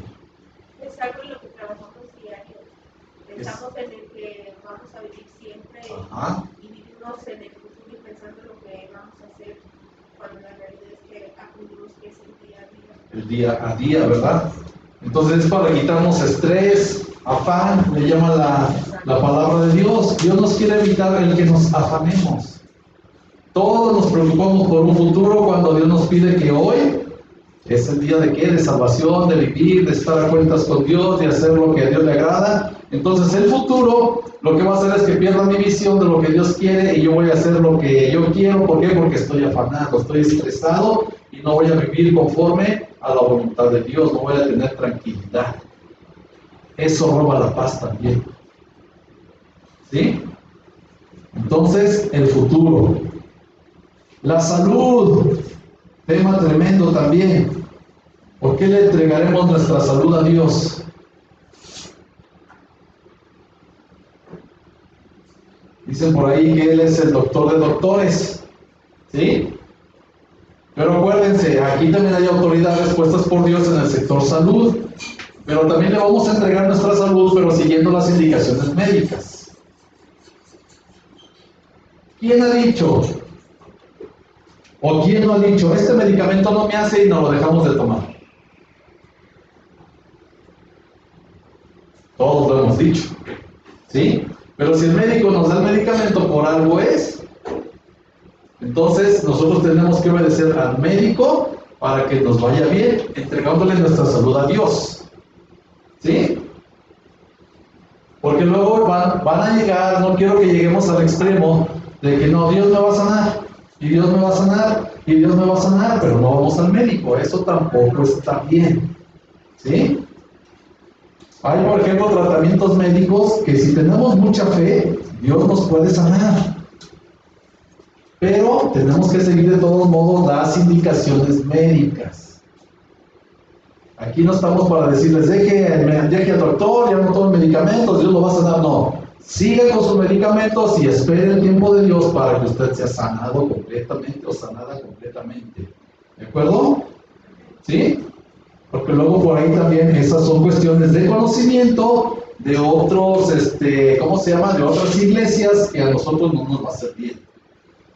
Es algo en lo que trabajamos diario. Pensamos en el que vamos a vivir siempre. Ajá. Y vivimos en el futuro y pensando lo que vamos a hacer, cuando la realidad es que acudimos que es el día a día. El día a día, ¿verdad? Entonces es para quitarnos estrés, afán, le llama la palabra de Dios. Dios nos quiere evitar el que nos afanemos. Todos nos preocupamos por un futuro cuando Dios nos pide que hoy es el día de qué, de salvación, de vivir, de estar a cuentas con Dios, de hacer lo que a Dios le agrada. Entonces el futuro lo que va a hacer es que pierda mi visión de lo que Dios quiere y yo voy a hacer lo que yo quiero. ¿Por qué? Porque estoy afanado, estoy estresado y no voy a vivir conforme a la voluntad de Dios, no voy a tener tranquilidad. Eso roba la paz también. ¿Sí? Entonces, el futuro. La salud, tema tremendo también. ¿Por qué le entregaremos nuestra salud a Dios? Dicen por ahí que Él es el doctor de doctores. ¿Sí? Pero acuérdense, aquí también hay autoridades puestas por Dios en el sector salud. Pero también le vamos a entregar nuestra salud, pero siguiendo las indicaciones médicas. ¿Quién ha dicho? ¿O quién no ha dicho? Este medicamento no me hace y nos lo dejamos de tomar. Todos lo hemos dicho. ¿Sí? Pero si el médico nos da el medicamento, por algo es. Entonces nosotros tenemos que obedecer al médico para que nos vaya bien, entregándole nuestra salud a Dios. ¿Sí? Porque luego van a llegar, no quiero que lleguemos al extremo de que no, Dios me va a sanar, y Dios me va a sanar, y Dios me va a sanar, pero no vamos al médico. Eso tampoco está bien. ¿Sí? Hay, por ejemplo, tratamientos médicos que si tenemos mucha fe, Dios nos puede sanar. Pero tenemos que seguir de todos modos las indicaciones médicas. Aquí no estamos para decirles, deje al doctor, ya no tomen medicamentos, Dios lo va a sanar. No, siga con sus medicamentos y espere el tiempo de Dios para que usted sea sanado completamente o sanada completamente. ¿De acuerdo? ¿Sí? Porque luego por ahí también esas son cuestiones de conocimiento de otros, ¿cómo se llama? De otras iglesias que a nosotros no nos va a hacer bien.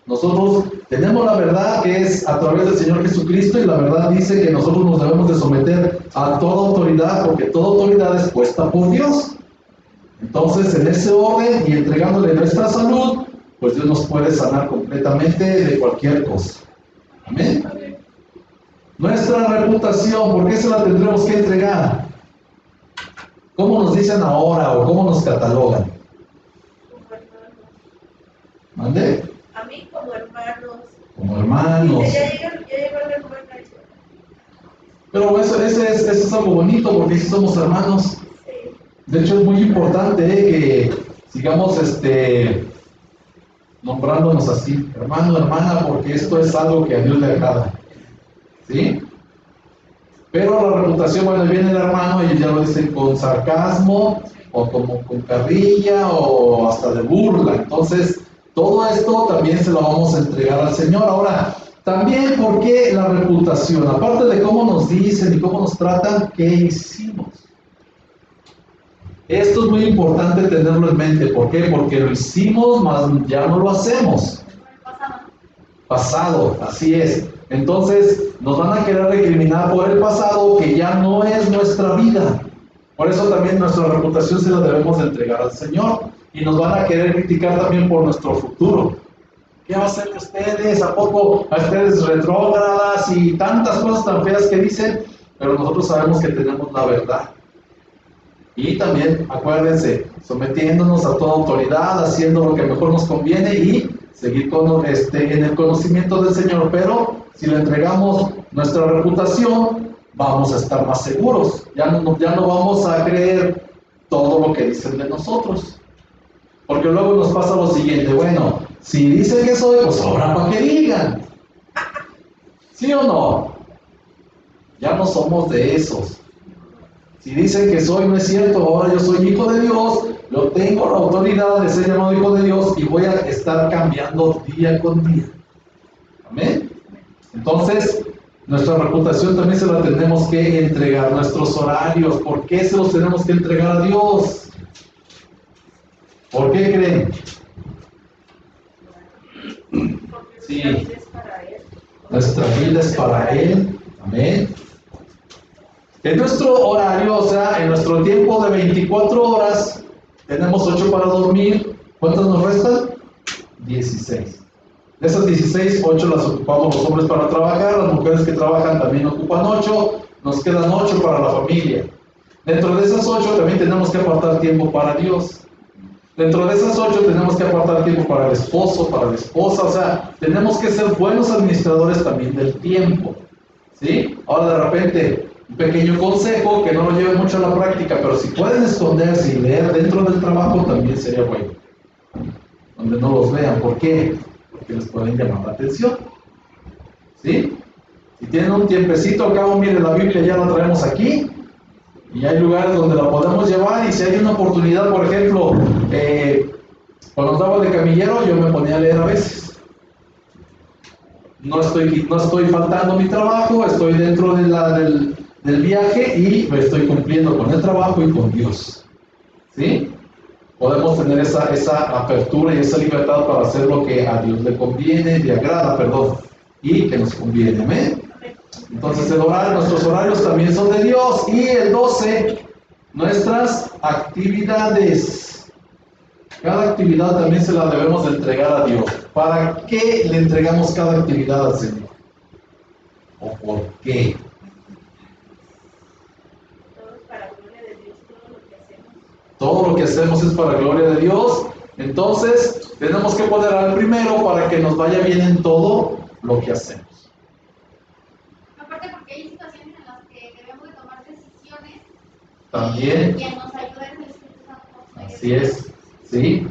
Nosotros tenemos la verdad que es a través del Señor Jesucristo, y la verdad dice que nosotros nos debemos de someter a toda autoridad, porque toda autoridad es puesta por Dios. Entonces, en ese orden y entregándole nuestra salud, pues Dios nos puede sanar completamente de cualquier cosa. Amén. Nuestra reputación, ¿por qué se la tendremos que entregar? ¿Cómo nos dicen ahora o cómo nos catalogan? ¿Mande? A mí como hermanos. Como hermanos. Ya llegó la hermana. Pero eso es algo bonito, porque sí somos hermanos. Sí. De hecho, es muy importante que sigamos nombrándonos así, hermano, hermana, porque esto es algo que a Dios le agrada. ¿Sí? Pero la reputación, bueno, viene el hermano y ya lo dicen con sarcasmo, o como con carrilla, o hasta de burla. Entonces, todo esto también se lo vamos a entregar al Señor. Ahora, también, ¿por qué la reputación? Aparte de cómo nos dicen y cómo nos tratan, ¿qué hicimos? Esto es muy importante tenerlo en mente. ¿Por qué? Porque lo hicimos, mas ya no lo hacemos. Pasado, así es. Entonces, nos van a querer recriminar por el pasado, que ya no es nuestra vida. Por eso también nuestra reputación se la debemos de entregar al Señor. y nos van a querer criticar también por nuestro futuro. ¿Qué va a hacer de ustedes? ¿A poco a ustedes retrógradas y tantas cosas tan feas que dicen? Pero nosotros sabemos que tenemos la verdad. Y también, acuérdense, sometiéndonos a toda autoridad, haciendo lo que mejor nos conviene y seguir en el conocimiento del Señor. Pero si le entregamos nuestra reputación, vamos a estar más seguros. Ya no vamos a creer todo lo que dicen de nosotros. Porque luego nos pasa lo siguiente: bueno, si dicen que soy, pues ahora para que digan. ¿Sí o no? Ya no somos de esos. Si dicen que soy, no es cierto, ahora yo soy hijo de Dios, yo tengo la autoridad de ser llamado hijo de Dios y voy a estar cambiando día con día. Amén. Entonces, nuestra reputación también se la tenemos que entregar, nuestros horarios. ¿Por qué se los tenemos que entregar a Dios? ¿Por qué creen? Sí. Nuestra vida es para Él. Amén. En nuestro horario, o sea, en nuestro tiempo de 24 horas, tenemos 8 para dormir. ¿Cuántas nos restan? 16. De esas 16, 8 las ocupamos los hombres para trabajar, las mujeres que trabajan también ocupan 8, nos quedan 8 para la familia. Dentro de esas 8 también tenemos que apartar tiempo para Dios. Dentro de esas 8 tenemos que apartar tiempo para el esposo, para la esposa, o sea, tenemos que ser buenos administradores también del tiempo. ¿Sí? Ahora de repente, un pequeño consejo que no lo lleven mucho a la práctica, pero si pueden esconderse y leer dentro del trabajo también sería bueno. Donde no los vean. ¿Por qué? Porque les pueden llamar la atención. ¿Sí? Si tienen un tiempecito, al cabo, miren, la Biblia ya la traemos aquí. Y hay lugares donde la podemos llevar, y si hay una oportunidad, por ejemplo, cuando estaba de camillero, yo me ponía a leer a veces. No estoy faltando mi trabajo, estoy dentro de del viaje y me estoy cumpliendo con el trabajo y con Dios. ¿Sí? Podemos tener esa apertura y esa libertad para hacer lo que a Dios le conviene, le agrada, y que nos conviene. Amén. Entonces nuestros horarios también son de Dios. Y el 12, nuestras actividades. Cada actividad también se la debemos de entregar a Dios. ¿Para qué le entregamos cada actividad al Señor? ¿O por qué? Todo lo que hacemos es para gloria de Dios. Entonces, tenemos que poner al primero para que nos vaya bien en todo lo que hacemos. Aparte, porque hay situaciones en las que debemos de tomar decisiones también. Y nos ayuda el Espíritu Santo. Así es, ¿sí?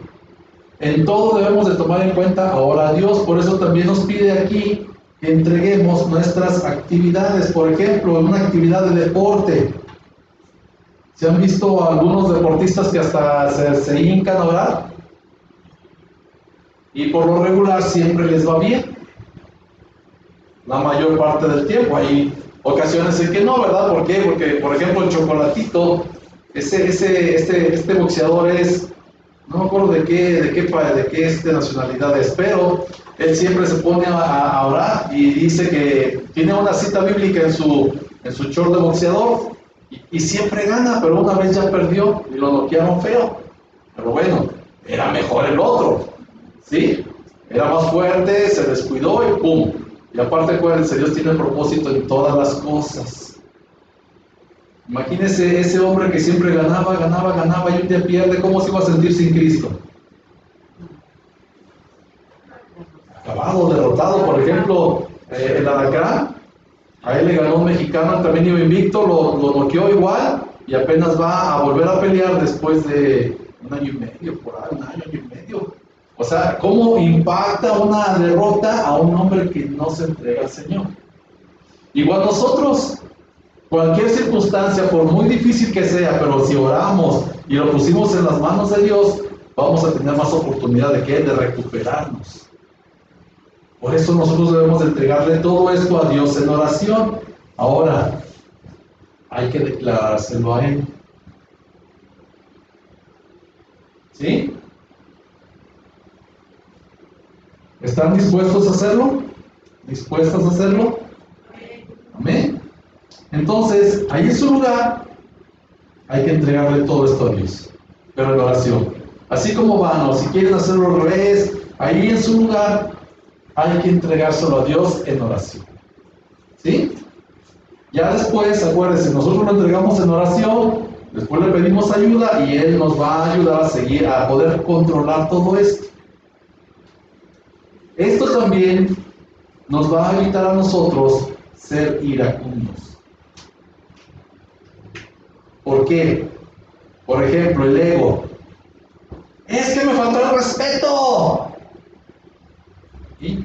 En todo debemos de tomar en cuenta ahora a Dios. Por eso también nos pide aquí que entreguemos nuestras actividades. Por ejemplo, en una actividad de deporte. ¿Se han visto a algunos deportistas que hasta se hincan a orar? Y por lo regular siempre les va bien. La mayor parte del tiempo. Hay ocasiones en que no, ¿verdad? ¿Por qué? Porque, por ejemplo, el Chocolatito, este boxeador es, no me acuerdo de qué nacionalidad es, pero él siempre se pone a orar y dice que tiene una cita bíblica en su short de boxeador. Y siempre gana, pero una vez ya perdió y lo noquearon feo. Pero bueno, era mejor el otro, ¿sí? Era más fuerte, se descuidó y ¡pum! Y aparte, acuérdense, Dios tiene propósito en todas las cosas. Imagínense ese hombre que siempre ganaba y un día pierde, ¿cómo se iba a sentir sin Cristo? Acabado, derrotado. Por ejemplo, el Alacrán. A él le ganó un mexicano, también iba invicto, lo noqueó igual y apenas va a volver a pelear después de un año y medio, por ahí, un año y medio. O sea, ¿cómo impacta una derrota a un hombre que no se entrega al Señor? Igual nosotros, cualquier circunstancia, por muy difícil que sea, pero si oramos y lo pusimos en las manos de Dios, vamos a tener más oportunidad de recuperarnos. Por eso nosotros debemos entregarle todo esto a Dios en oración. Ahora, hay que declarárselo a Él. ¿Sí? ¿Están dispuestos a hacerlo? ¿Dispuestas a hacerlo? Amén. Entonces, ahí en su lugar, hay que entregarle todo esto a Dios, pero en oración. Así como van, o si quieren hacerlo al revés, ahí en su lugar hay que entregárselo a Dios en oración. ¿Sí? Ya después, acuérdense, nosotros lo entregamos en oración, después le pedimos ayuda y Él nos va a ayudar a seguir, a poder controlar todo esto. Esto también nos va a evitar a nosotros ser iracundos. ¿Por qué? Por ejemplo, el ego. Es que me faltó el respeto. ¿Y?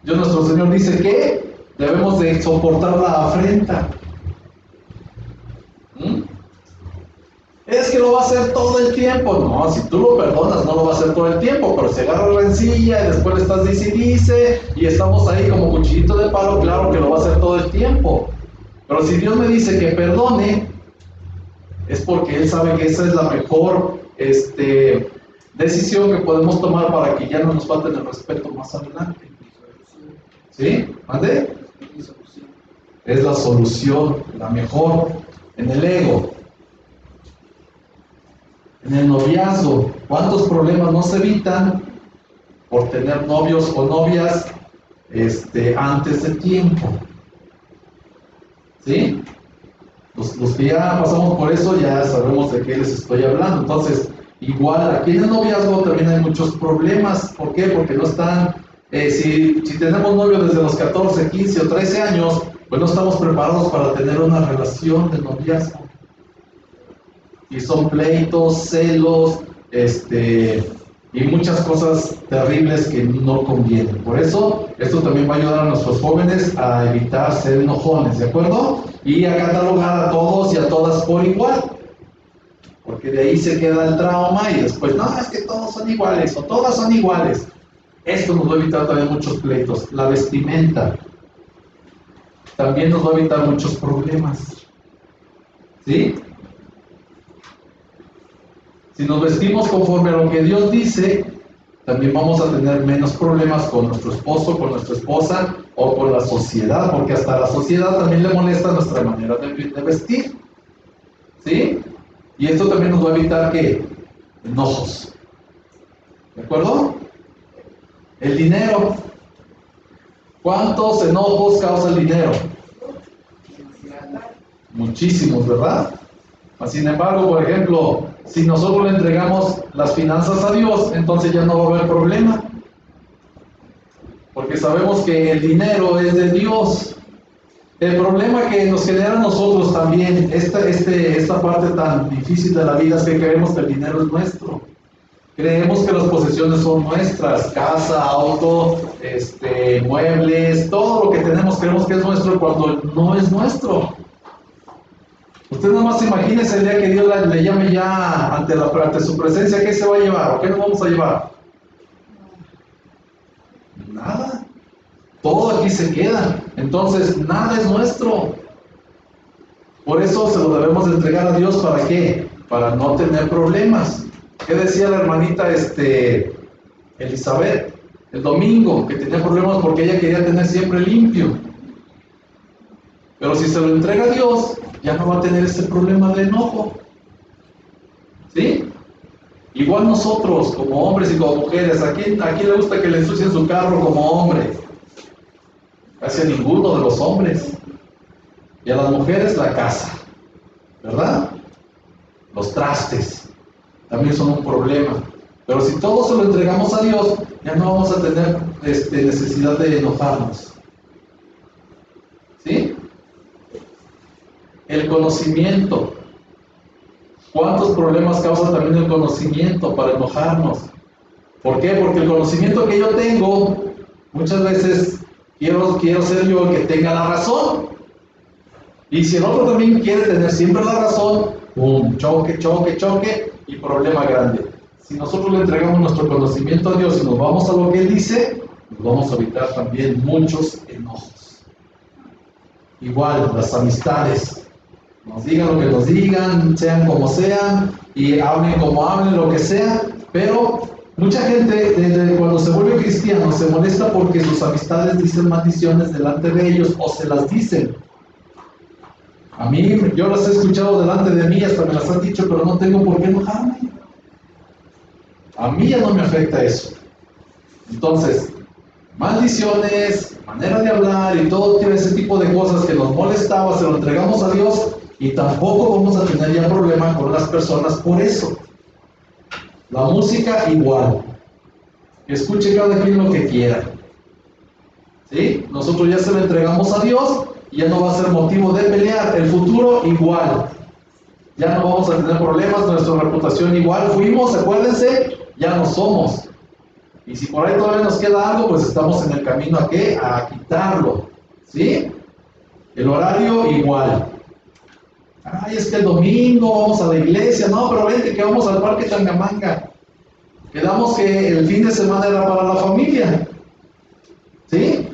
Nuestro Señor dice que debemos de soportar la afrenta. Es que lo va a hacer todo el tiempo. No, si tú lo perdonas, no lo va a hacer todo el tiempo, pero se agarra rencilla y después le estás dice y estamos ahí como cuchillito de palo, claro que lo va a hacer todo el tiempo. Pero si Dios me dice que perdone, es porque Él sabe que esa es la mejor decisión que podemos tomar para que ya no nos falten el respeto más adelante. ¿Sí? ¿Mande? Es la solución, la mejor. En el ego. En el noviazgo, ¿cuántos problemas no se evitan por tener novios o novias antes de tiempo? ¿Sí? Los que ya pasamos por eso ya sabemos de qué les estoy hablando. Entonces, igual aquí en el noviazgo también hay muchos problemas. ¿Por qué? Porque no están, si tenemos novio desde los 14, 15 o 13 años, pues no estamos preparados para tener una relación de noviazgo. Y son pleitos, celos, y muchas cosas terribles que no convienen. Por eso, esto también va a ayudar a nuestros jóvenes a evitar ser enojones, ¿de acuerdo? Y a catalogar a todos y a todas por igual. Porque de ahí se queda el trauma y después, no, es que todos son iguales o todas son iguales. Esto nos va a evitar también muchos pleitos. La vestimenta también nos va a evitar muchos problemas. ¿Sí? Si nos vestimos conforme a lo que Dios dice, también vamos a tener menos problemas con nuestro esposo, con nuestra esposa o con la sociedad, porque hasta a la sociedad también le molesta nuestra manera de vestir. ¿Sí? Y esto también nos va a evitar que enojos. ¿De acuerdo? El dinero. ¿Cuántos enojos causa el dinero? Muchísimos, ¿verdad? Sin embargo, por ejemplo, si nosotros le entregamos las finanzas a Dios, entonces ya no va a haber problema. Porque sabemos que el dinero es de Dios. El problema que nos genera a nosotros también, esta parte tan difícil de la vida, es que creemos que el dinero es nuestro. Creemos que las posesiones son nuestras, casa, auto, muebles, todo lo que tenemos creemos que es nuestro cuando no es nuestro. Usted nomás imagínese el día que Dios le llame ya ante su presencia, ¿qué se va a llevar? ¿O qué nos vamos a llevar? Nada. Todo aquí se queda. Entonces, nada es nuestro. Por eso se lo debemos de entregar a Dios. ¿Para qué? Para no tener problemas. ¿Qué decía la hermanita Elizabeth el domingo? Que tenía problemas porque ella quería tener siempre limpio. Pero si se lo entrega a Dios, ya no va a tener ese problema de enojo. ¿Sí? Igual nosotros, como hombres y como mujeres, ¿a quién le gusta que le ensucien su carro como hombre? Casi a ninguno de los hombres. Y a las mujeres la casa, ¿verdad? Los trastes también son un problema. Pero si todo se lo entregamos a Dios, ya no vamos a tener necesidad de enojarnos. ¿Sí? El conocimiento. ¿Cuántos problemas causa también el conocimiento para enojarnos? ¿Por qué? Porque el conocimiento que yo tengo, muchas veces quiero ser yo el que tenga la razón. Y si el otro también quiere tener siempre la razón, ¡pum! Choque y problema grande. Si nosotros le entregamos nuestro conocimiento a Dios y nos vamos a lo que Él dice, nos vamos a evitar también muchos enojos. Igual, las amistades. Nos digan lo que nos digan, sean como sean, y hablen como hablen, lo que sea, pero mucha gente, desde cuando se vuelve cristiano, se molesta porque sus amistades dicen maldiciones delante de ellos o se las dicen. A mí, yo las he escuchado delante de mí, hasta me las han dicho, pero no tengo por qué enojarme. A mí ya no me afecta eso. Entonces, maldiciones, manera de hablar y todo ese tipo de cosas que nos molestaba, se lo entregamos a Dios y tampoco vamos a tener ya problema con las personas por eso. La música igual. Escuche cada quien lo que quiera. ¿Sí? Nosotros ya se lo entregamos a Dios y ya no va a ser motivo de pelear. El futuro igual. Ya no vamos a tener problemas, nuestra reputación igual. Fuimos, acuérdense, ya no somos. Y si por ahí todavía nos queda algo, pues estamos en el camino ¿a qué? A quitarlo. ¿Sí? El horario igual. Ay, es que el domingo vamos a la iglesia. No, pero vente que vamos al parque Tangamanga. Quedamos que el fin de semana era para la familia. ¿Sí?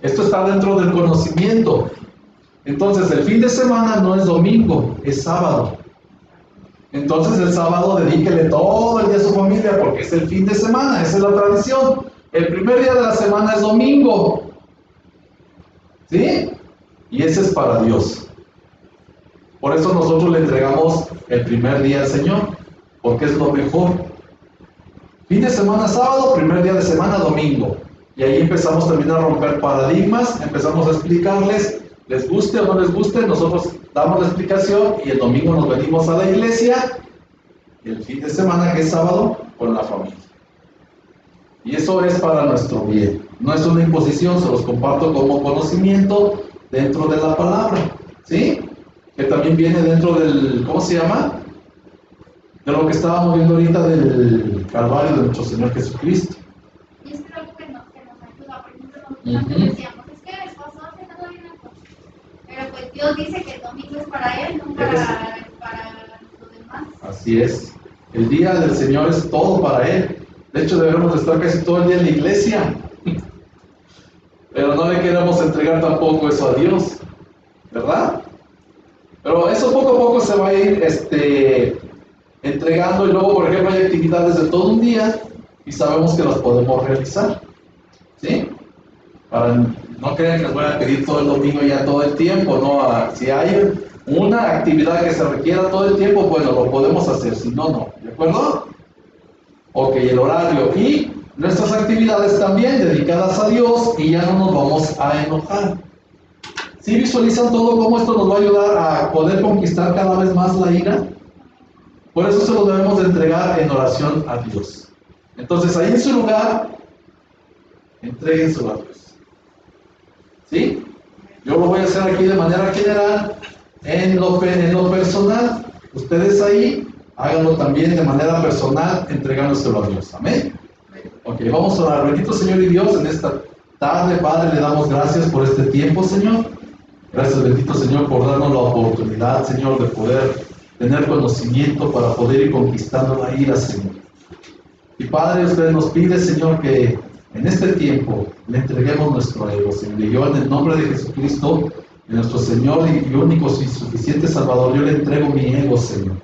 Esto está dentro del conocimiento. Entonces, el fin de semana no es domingo, es sábado. Entonces, el sábado dedíquele todo el día a su familia porque es el fin de semana, esa es la tradición. El primer día de la semana es domingo. ¿Sí? Y ese es para Dios. Por eso nosotros le entregamos el primer día al Señor, porque es lo mejor. Fin de semana sábado, primer día de semana domingo. Y ahí empezamos también a romper paradigmas, empezamos a explicarles, les guste o no les guste, nosotros damos la explicación y el domingo nos venimos a la iglesia, y el fin de semana que es sábado, con la familia. Y eso es para nuestro bien, no es una imposición, se los comparto como conocimiento dentro de la palabra, ¿sí? Que también viene dentro del, ¿cómo se llama? De lo que estábamos viendo ahorita del Calvario de nuestro Señor Jesucristo. Y es algo que nos ayuda. Por ejemplo, nosotros decíamos, es que el esposo hace todo bien, pero pues Dios dice que el domingo es para Él, no para los demás. Así es. El día del Señor es todo para Él. De hecho, debemos estar casi todo el día en la iglesia. Pero no le queremos entregar tampoco eso a Dios, ¿verdad? Pero eso poco a poco se va a ir entregando y luego, por ejemplo, hay actividades de todo un día y sabemos que las podemos realizar, ¿sí? Para no crean que les voy a pedir todo el domingo ya todo el tiempo, ¿no? Si hay una actividad que se requiera todo el tiempo, bueno, lo podemos hacer, si no, no, ¿de acuerdo? Ok, el horario y nuestras actividades también dedicadas a Dios y ya no nos vamos a enojar. ¿Sí visualizan todo cómo esto nos va a ayudar a poder conquistar cada vez más la ira? Por eso se lo debemos de entregar en oración a Dios. Entonces, ahí en su lugar, entréguenselo a Dios. ¿Sí? Yo lo voy a hacer aquí de manera general, en lo personal. Ustedes ahí, háganlo también de manera personal, entregándoselo a Dios. Amén. Ok, vamos a orar. Bendito Señor y Dios, en esta tarde, Padre, le damos gracias por este tiempo, Señor. Gracias, bendito Señor, por darnos la oportunidad, Señor, de poder tener conocimiento para poder ir conquistando la ira, Señor. Y Padre, usted nos pide, Señor, que en este tiempo le entreguemos nuestro ego, Señor. Y yo, en el nombre de Jesucristo, de nuestro Señor y único y suficiente Salvador, yo le entrego mi ego, Señor.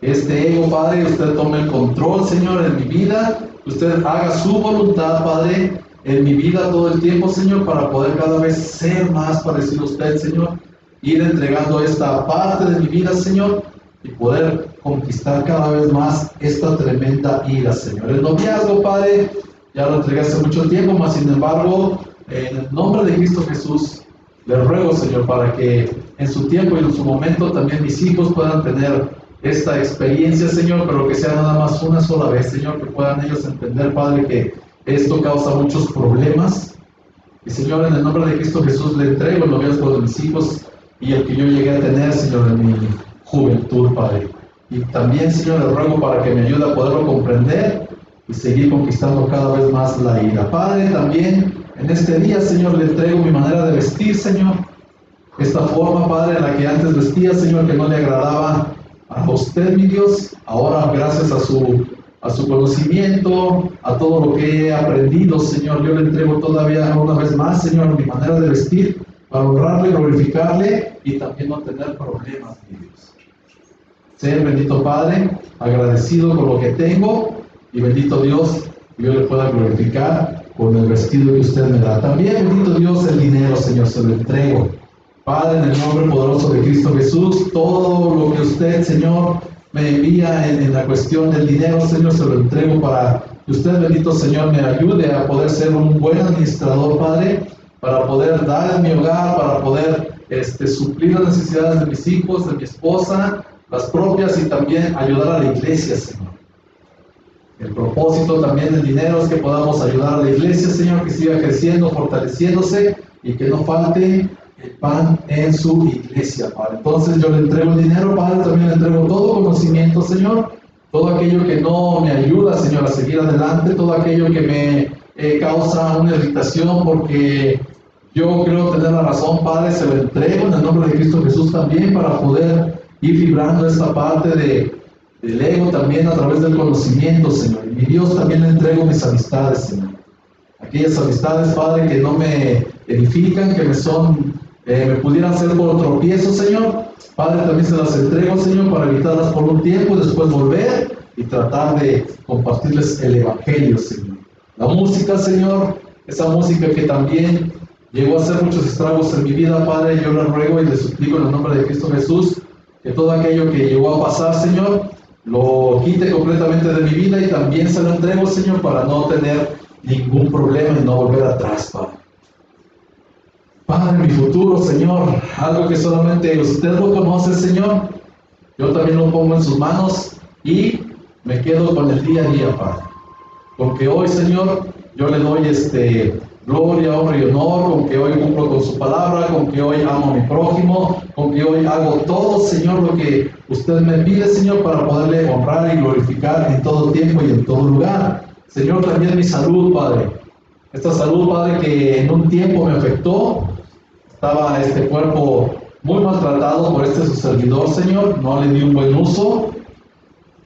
Este ego, Padre, usted tome el control, Señor, en mi vida. Usted haga su voluntad, Padre, en mi vida todo el tiempo, Señor, para poder cada vez ser más parecido a usted, Señor. Ir entregando esta parte de mi vida, Señor, y poder conquistar cada vez más esta tremenda ira, Señor. El noviazgo, Padre, ya lo entregué hace mucho tiempo, mas sin embargo, en el nombre de Cristo Jesús, le ruego, Señor, para que en su tiempo y en su momento también mis hijos puedan tener esta experiencia, Señor, pero que sea nada más una sola vez, Señor, que puedan ellos entender, Padre, que esto causa muchos problemas. Y, Señor, en el nombre de Cristo Jesús, le entrego el noviazgo de mis hijos y el que yo llegué a tener, Señor, en mi juventud, Padre. Y también, Señor, le ruego para que me ayude a poderlo comprender y seguir conquistando cada vez más la ira. Padre, también en este día, Señor, le entrego mi manera de vestir, Señor. Esta forma, Padre, en la que antes vestía, Señor, que no le agradaba a usted, mi Dios. Ahora, gracias a su conocimiento, a todo lo que he aprendido, Señor, yo le entrego todavía una vez más, Señor, mi manera de vestir, para honrarle, glorificarle y también no tener problemas, mi Dios. Sea bendito Padre, agradecido con lo que tengo y bendito Dios, que yo le pueda glorificar con el vestido que usted me da. También, bendito Dios, el dinero, Señor, se lo entrego. Padre, en el nombre poderoso de Cristo Jesús, todo lo que usted, Señor, me envía en la cuestión del dinero, Señor, se lo entrego para que usted, bendito Señor, me ayude a poder ser un buen administrador, Padre, para poder dar en mi hogar, para poder suplir las necesidades de mis hijos, de mi esposa, las propias, y también ayudar a la iglesia, Señor. El propósito también del dinero es que podamos ayudar a la iglesia, Señor, que siga creciendo, fortaleciéndose y que no falte el pan en su iglesia, Padre. Entonces yo le entrego el dinero, Padre, también le entrego todo conocimiento, Señor, todo aquello que no me ayuda, Señor, a seguir adelante, todo aquello que me causa una irritación porque yo creo tener la razón, Padre, se lo entrego en el nombre de Cristo Jesús también para poder ir vibrando esta parte del ego también a través del conocimiento, Señor. Y mi Dios, también le entrego mis amistades, Señor. Aquellas amistades, Padre, que no me edifican, que me pudieran ser por tropiezo, Señor. Padre, también se las entrego, Señor, para evitarlas por un tiempo y después volver y tratar de compartirles el Evangelio, Señor. La música, Señor, esa música que también llegó a hacer muchos estragos en mi vida, Padre, yo le ruego y le suplico en el nombre de Cristo Jesús que todo aquello que llegó a pasar, Señor, lo quite completamente de mi vida y también se lo entrego, Señor, para no tener ningún problema y no volver atrás, Padre. Padre, mi futuro, Señor, algo que solamente usted lo conoce, Señor, yo también lo pongo en sus manos y me quedo con el día a día, Padre. Con que hoy, Señor, yo le doy gloria, honra y honor, con que hoy cumplo con su palabra, con que hoy amo a mi prójimo, con que hoy hago todo, Señor, lo que usted me pide, Señor, para poderle honrar y glorificar en todo tiempo y en todo lugar. Señor, también mi salud, Padre. Esta salud, Padre, que en un tiempo me afectó. Estaba este cuerpo muy maltratado por su servidor, Señor. No le di un buen uso.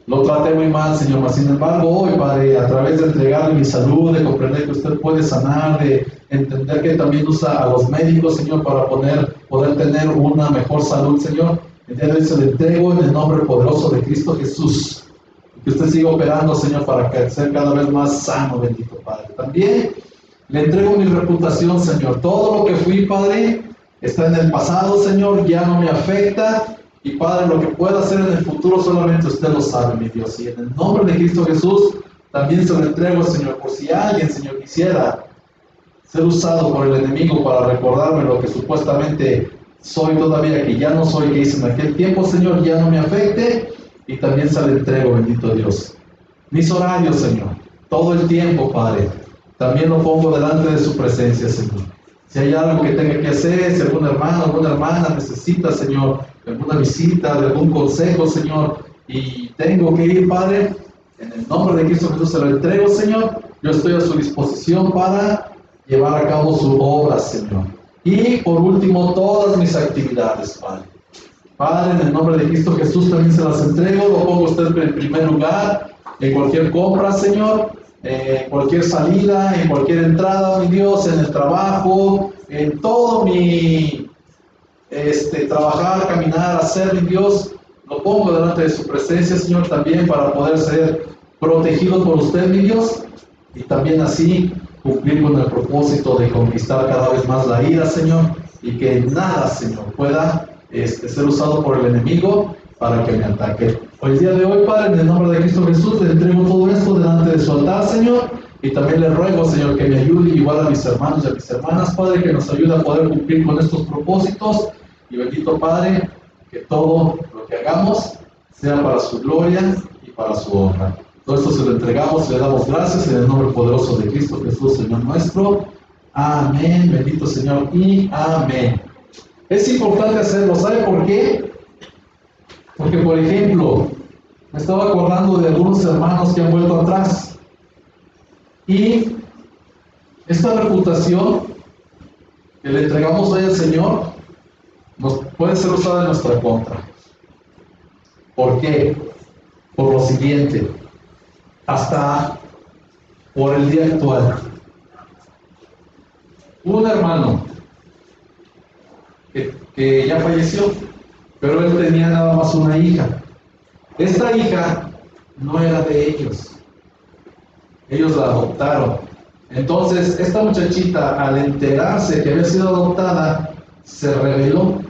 Lo traté muy mal, Señor. Mas, sin embargo, hoy, Padre, a través de entregarle mi salud, de comprender que usted puede sanar, de entender que también usa a los médicos, Señor, para poder tener una mejor salud, Señor. El día de hoy se le entrego en el nombre poderoso de Cristo Jesús. Que usted siga operando, Señor, para que sea cada vez más sano, bendito Padre. También le entrego mi reputación, Señor. Todo lo que fui, Padre, está en el pasado, Señor, ya no me afecta. Y Padre, lo que pueda hacer en el futuro solamente usted lo sabe, mi Dios. Y en el nombre de Cristo Jesús, también se lo entrego, Señor, por si alguien, Señor, quisiera ser usado por el enemigo para recordarme lo que supuestamente soy todavía, que ya no soy, que hice en aquel tiempo, Señor, ya no me afecte. Y también se le entrego, bendito Dios. Mis horarios, Señor, todo el tiempo, Padre, también lo pongo delante de su presencia, Señor. Si hay algo que tenga que hacer, si algún hermano, alguna hermana necesita, Señor, alguna visita, de algún consejo, Señor, y tengo que ir, Padre, en el nombre de Cristo Jesús se lo entrego, Señor. Yo estoy a su disposición para llevar a cabo su obra, Señor. Y por último, todas mis actividades, Padre. Padre, en el nombre de Cristo Jesús también se las entrego, lo pongo a usted en primer lugar, en cualquier compra, Señor, en cualquier salida, en cualquier entrada, mi Dios, en el trabajo, en todo mi trabajar, caminar, hacer, mi Dios, lo pongo delante de su presencia, Señor, también para poder ser protegido por usted, mi Dios, y también así cumplir con el propósito de conquistar cada vez más la ira, Señor, y que nada, Señor, pueda ser usado por el enemigo para que me ataque. Hoy día de hoy, Padre, en el nombre de Cristo Jesús, le entrego todo esto delante de su altar, Señor, y también le ruego, Señor, que me ayude igual a mis hermanos y a mis hermanas, Padre, que nos ayude a poder cumplir con estos propósitos. Y bendito Padre, que todo lo que hagamos sea para su gloria y para su honra. Todo esto se lo entregamos y le damos gracias en el nombre poderoso de Cristo Jesús, Señor nuestro. Amén, bendito Señor, y amén. Es importante hacerlo, ¿sabe por qué? Porque, por ejemplo, me estaba acordando de algunos hermanos que han vuelto atrás. Y esta reputación que le entregamos hoy al Señor nos puede ser usada en nuestra contra. ¿Por qué? Por lo siguiente, hasta por el día actual. Un hermano que ya falleció, pero él tenía nada más una hija. Esta hija no era de ellos. Ellos la adoptaron. Entonces, esta muchachita, al enterarse que había sido adoptada, se rebeló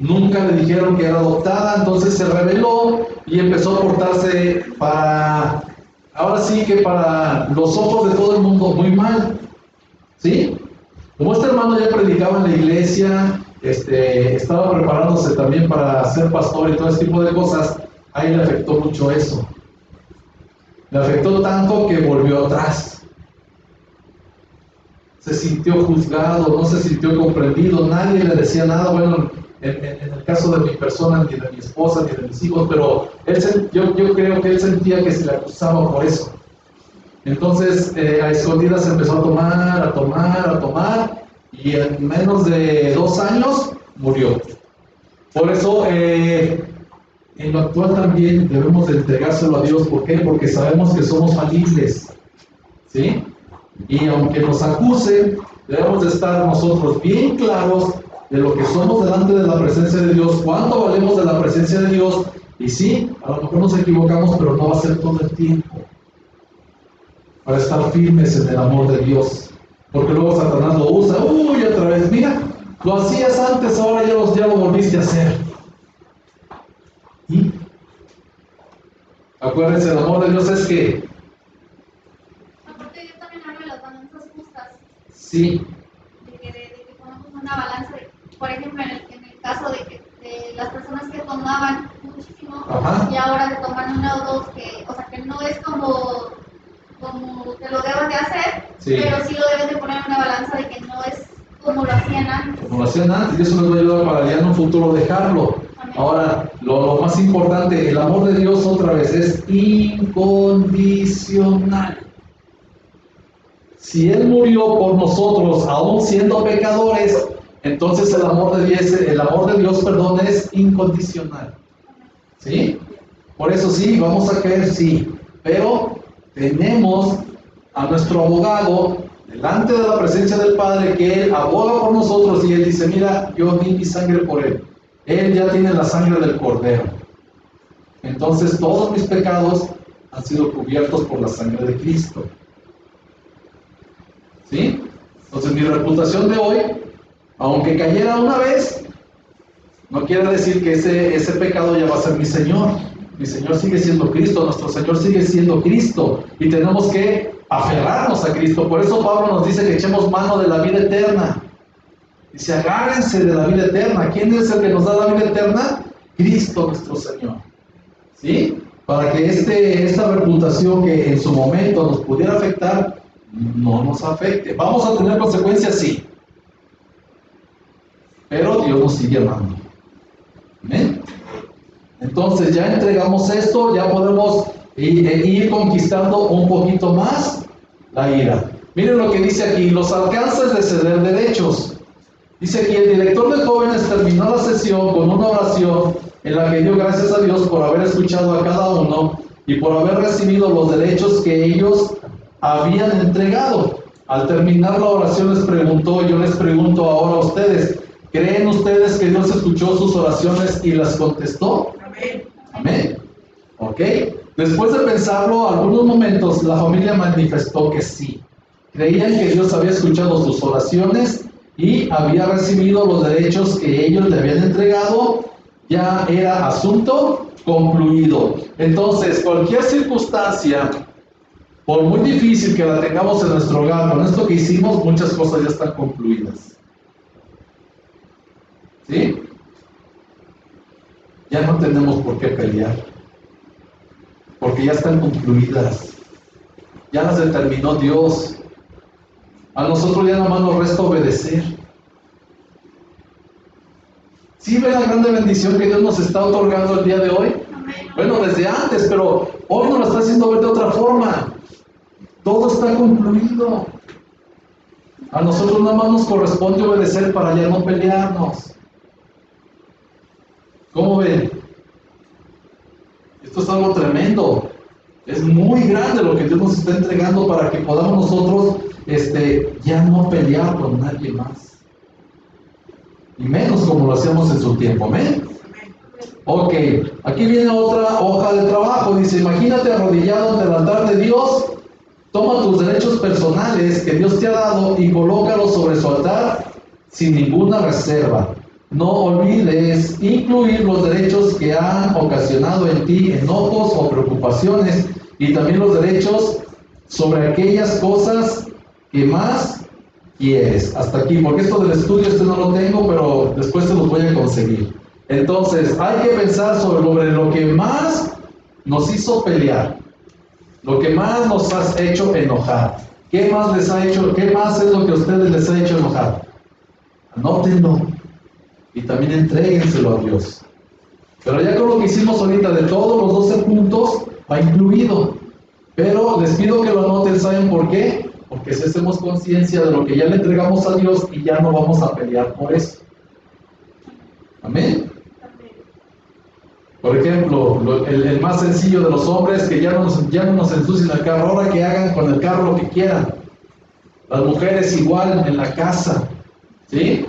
Nunca le dijeron que era adoptada, entonces se rebeló y empezó a portarse ahora sí que para los ojos de todo el mundo muy mal, ¿sí? Como este hermano ya predicaba en la iglesia, estaba preparándose también para ser pastor y todo ese tipo de cosas, a él le afectó mucho eso. Le afectó tanto que volvió atrás. Se sintió juzgado, no se sintió comprendido, nadie le decía nada. Bueno, en el caso de mi persona, ni de mi esposa, ni de mis hijos, pero yo creo que él sentía que se le acusaba por eso. Entonces, a escondidas empezó a tomar, y en menos de 2 años murió. Por eso, en lo actual también debemos de entregárselo a Dios. ¿Por qué? Porque sabemos que somos falibles, ¿sí? Y aunque nos acusen, debemos de estar nosotros bien claros de lo que somos delante de la presencia de Dios, cuánto valemos de la presencia de Dios. Y sí, a lo mejor nos equivocamos, pero no va a ser todo el tiempo. Para estar firmes en el amor de Dios. Porque luego Satanás lo usa, otra vez, mira, lo hacías antes, ahora ya lo volviste a hacer. Y acuérdense, el amor de Dios es que aparte yo también hablo de las balanzas justas. sí. De que pongamos una balanza, por ejemplo, en el caso de las personas que tomaban muchísimo, Ajá. y ahora que toman 1 o 2, que no es como que lo deben de hacer, Sí. pero sí lo deben de poner en una balanza de que no es como lo hacían antes. Como lo hacían antes, y eso nos va a ayudar para ya en un futuro dejarlo. Amén. Ahora, lo más importante, el amor de Dios otra vez es incondicional. Si Él murió por nosotros, aún siendo pecadores, entonces el amor de Dios, es incondicional. ¿Sí? Por eso sí, vamos a creer, sí. Pero tenemos a nuestro abogado delante de la presencia del Padre, que Él aboga por nosotros y Él dice, mira, yo di mi sangre por Él. Él ya tiene la sangre del Cordero. Entonces todos mis pecados han sido cubiertos por la sangre de Cristo. ¿Sí? Entonces mi reputación de hoy, aunque cayera una vez, no quiere decir que ese pecado ya va a ser mi Señor. Mi Señor sigue siendo Cristo, nuestro Señor sigue siendo Cristo, y tenemos que aferrarnos a Cristo. Por eso Pablo nos dice que echemos mano de la vida eterna. Dice, agárrense de la vida eterna. ¿Quién es el que nos da la vida eterna? Cristo nuestro Señor. ¿Sí? Para que esta reputación que en su momento nos pudiera afectar, no nos afecte. Vamos a tener consecuencias, sí. Pero Dios nos sigue amando. ¿Amén? Entonces ya entregamos esto, ya podemos ir conquistando un poquito más la ira. Miren lo que dice aquí, los alcances de ceder derechos. Dice aquí, el director de jóvenes terminó la sesión con una oración en la que dio gracias a Dios por haber escuchado a cada uno y por haber recibido los derechos que ellos habían entregado. Al terminar la oración les preguntó, yo les pregunto ahora a ustedes, ¿creen ustedes que Dios escuchó sus oraciones y las contestó? Amén. Amén. ¿Ok? Después de pensarlo algunos momentos, la familia manifestó que sí. Creían que Dios había escuchado sus oraciones y había recibido los derechos que ellos le habían entregado. Ya era asunto concluido. Entonces, cualquier circunstancia, por muy difícil que la tengamos en nuestro hogar, con esto que hicimos, muchas cosas ya están concluidas. ¿Sí? Ya no tenemos por qué pelear, porque ya están concluidas, ya las determinó Dios. A nosotros ya nada más nos resta obedecer. ¿Sí ve la grande bendición que Dios nos está otorgando el día de hoy? Amén. Bueno, desde antes, pero hoy nos lo está haciendo ver de otra forma. Todo está concluido. A nosotros nada más nos corresponde obedecer para ya no pelearnos. ¿Cómo ven? Esto es algo tremendo. Es muy grande lo que Dios nos está entregando para que podamos nosotros ya no pelear con nadie más. Y menos como lo hacíamos en su tiempo. ¿Amén? Ok, aquí viene otra hoja de trabajo. Dice, imagínate arrodillado ante el altar de Dios. Toma tus derechos personales que Dios te ha dado y colócalos sobre su altar sin ninguna reserva. no olvides incluir los derechos que han ocasionado en ti enojos o preocupaciones y también los derechos sobre aquellas cosas que más quieres. Hasta aquí, porque esto del estudio no lo tengo, pero después te los voy a conseguir. Entonces, hay que pensar sobre lo que más nos hizo pelear, lo que más nos has hecho enojar. ¿Qué más les ha hecho? ¿Qué más es lo que a ustedes les ha hecho enojar? Anótenlo y también entréguenselo a Dios. Pero ya con lo que hicimos ahorita de todos los 12 puntos va incluido. Pero les pido que lo anoten, ¿saben por qué? Porque si hacemos conciencia de lo que ya le entregamos a Dios y ya no vamos a pelear por eso. Amén. Por ejemplo, el más sencillo de los hombres, que ya no nos ensucien el carro, ahora que hagan con el carro lo que quieran. Las mujeres igual en la casa, ¿sí?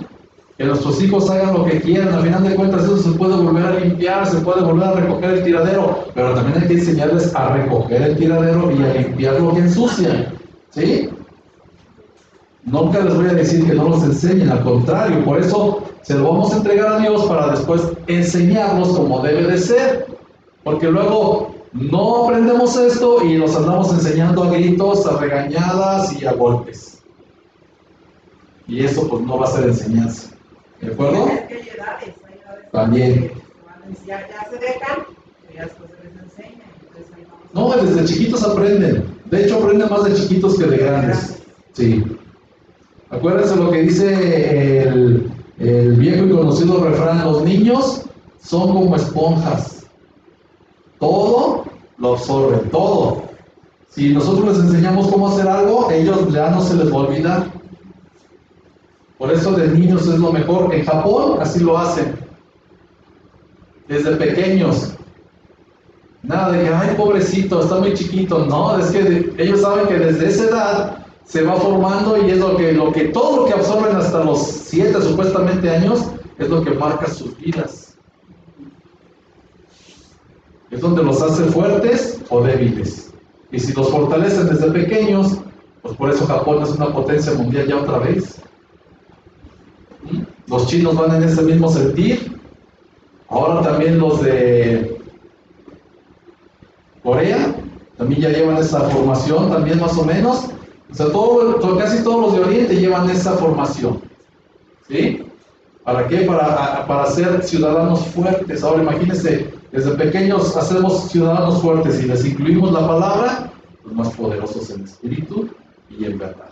Que nuestros hijos hagan lo que quieran, al final de cuentas eso se puede volver a limpiar, se puede volver a recoger el tiradero, pero también hay que enseñarles a recoger el tiradero y a limpiar lo que ensucian, ¿sí? Nunca les voy a decir que no los enseñen, al contrario, por eso se lo vamos a entregar a Dios para después enseñarlos como debe de ser, porque luego no aprendemos esto y nos andamos enseñando a gritos, a regañadas y a golpes. Y eso pues no va a ser enseñanza. ¿De acuerdo? Hay edades También. ya se dejan, pero ya después se les enseña. Entonces ahí vamos. No, desde chiquitos aprenden. De hecho, aprenden más de chiquitos que de grandes. Sí. Acuérdense lo que dice el viejo y conocido refrán: los niños son como esponjas. Todo lo absorben, todo. Si nosotros les enseñamos cómo hacer algo, ellos ya no se les va a olvidar. Por eso de niños es lo mejor. En Japón así lo hacen. Desde pequeños. Nada de que, ay, pobrecito, está muy chiquito. No, es que ellos saben que desde esa edad se va formando y es todo lo que absorben hasta los 7 supuestamente años es lo que marca sus vidas. Es donde los hace fuertes o débiles. Y si los fortalecen desde pequeños, pues por eso Japón es una potencia mundial ya otra vez. Los chinos van en ese mismo sentir. Ahora también los de Corea también ya llevan esa formación, también más o menos. O sea, casi todos los de Oriente llevan esa formación. ¿Sí? ¿Para qué? Para ser ciudadanos fuertes. Ahora imagínense, desde pequeños hacemos ciudadanos fuertes y les incluimos la palabra, los más poderosos en espíritu y en verdad.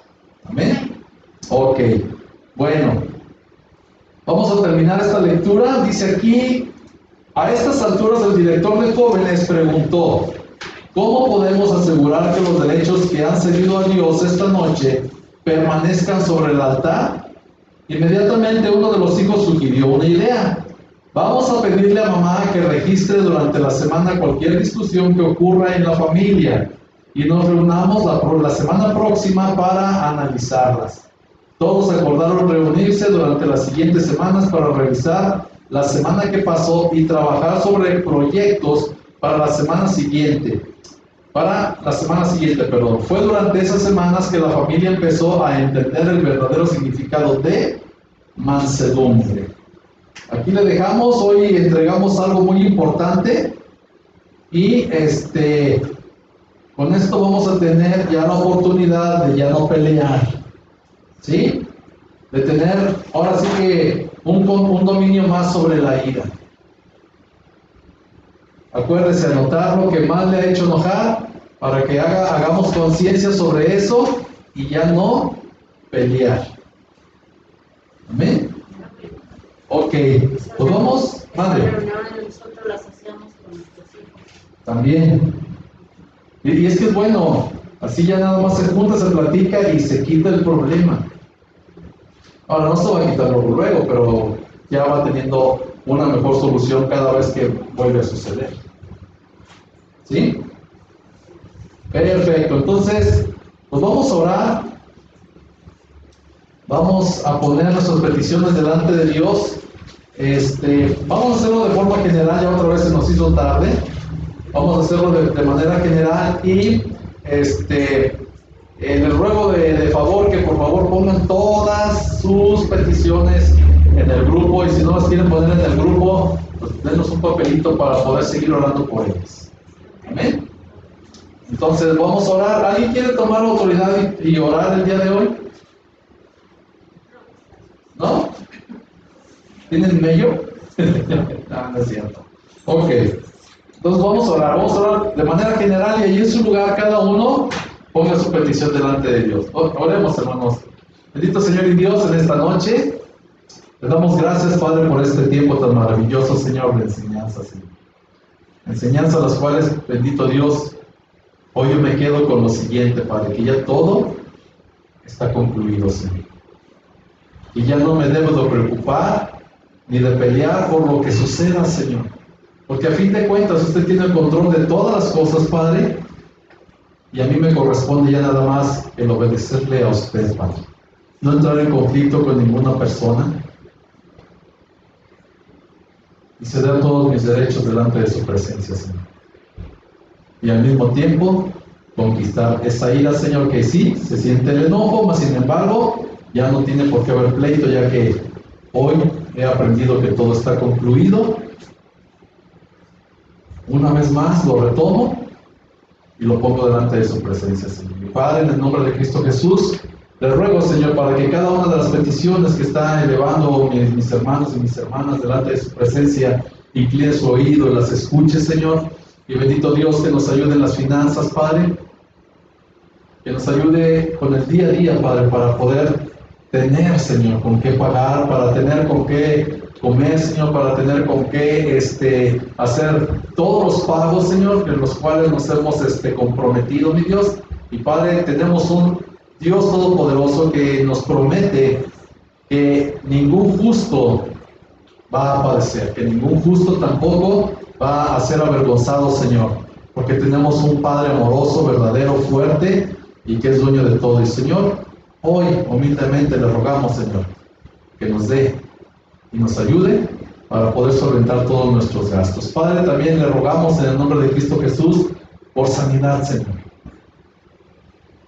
¿Amén? Ok. Bueno, vamos a terminar esta lectura. Dice aquí: a estas alturas el director de jóvenes preguntó: ¿cómo podemos asegurar que los derechos que han cedido a Dios esta noche permanezcan sobre el altar? Inmediatamente uno de los hijos sugirió una idea: vamos a pedirle a mamá que registre durante la semana cualquier discusión que ocurra en la familia y nos reunamos la semana próxima para analizarlas. Todos acordaron reunirse durante las siguientes semanas para revisar la semana que pasó y trabajar sobre proyectos para la semana siguiente. Fue durante esas semanas que la familia empezó a entender el verdadero significado de mansedumbre. Aquí le dejamos, hoy entregamos algo muy importante y con esto vamos a tener ya la oportunidad de ya no pelear, ¿sí? De tener ahora sí que un dominio más sobre la ira. Acuérdese anotar lo que más le ha hecho enojar para que hagamos conciencia sobre eso y ya no pelear. ¿Amén? Ok, pues vamos, madre. Nosotros las hacíamos con nuestros hijos. También. Y es que es bueno, así ya nada más se junta, se platica y se quita el problema. Ahora no se va a quitar luego, pero ya va teniendo una mejor solución cada vez que vuelve a suceder. ¿Sí? Perfecto, entonces, pues vamos a orar. Vamos a poner nuestras peticiones delante de Dios. Vamos a hacerlo de forma general, ya otra vez se nos hizo tarde. Vamos a hacerlo de manera general y les ruego de favor que por favor pongan todas sus peticiones en el grupo, y si no las quieren poner en el grupo, pues denos un papelito para poder seguir orando por ellas. Amén. Entonces vamos a orar. ¿Alguien quiere tomar autoridad y orar el día de hoy? ¿No? ¿Tienen medio? No, no es cierto. Ok. Entonces vamos a orar de manera general, y ahí en su lugar cada uno ponga su petición delante de Dios. Oremos, hermanos. Bendito Señor y Dios, en esta noche le damos gracias, Padre, por este tiempo tan maravilloso, Señor, de enseñanza, Señor. Enseñanza a las cuales, bendito Dios, hoy yo me quedo con lo siguiente, Padre, que ya todo está concluido, Señor. Y ya no me debo de preocupar ni de pelear por lo que suceda, Señor. Porque a fin de cuentas usted tiene el control de todas las cosas, Padre, y a mí me corresponde ya nada más el obedecerle a usted, Padre. No entrar en conflicto con ninguna persona y ceder todos mis derechos delante de su presencia, Señor. Y al mismo tiempo conquistar esa ira, Señor, que sí, se siente el enojo, mas sin embargo ya no tiene por qué haber pleito, ya que hoy he aprendido que todo está concluido. Una vez más lo retomo y lo pongo delante de su presencia, Señor. Mi Padre, en el nombre de Cristo Jesús, le ruego, Señor, para que cada una de las peticiones que están elevando mis hermanos y mis hermanas delante de su presencia, incline su oído y las escuche, Señor. Y bendito Dios, que nos ayude en las finanzas, Padre. Que nos ayude con el día a día, Padre, para poder tener, Señor, con qué pagar, para tener con qué comer, Señor, para tener con qué hacer todos los pagos, Señor, en los cuales nos hemos comprometido, mi Dios. Y Padre, tenemos un Dios Todopoderoso que nos promete que ningún justo va a padecer, que ningún justo tampoco va a ser avergonzado, Señor, porque tenemos un Padre amoroso, verdadero, fuerte y que es dueño de todo. Y Señor, hoy humildemente le rogamos, Señor, que nos dé y nos ayude para poder solventar todos nuestros gastos. Padre, también le rogamos en el nombre de Cristo Jesús por sanidad, Señor.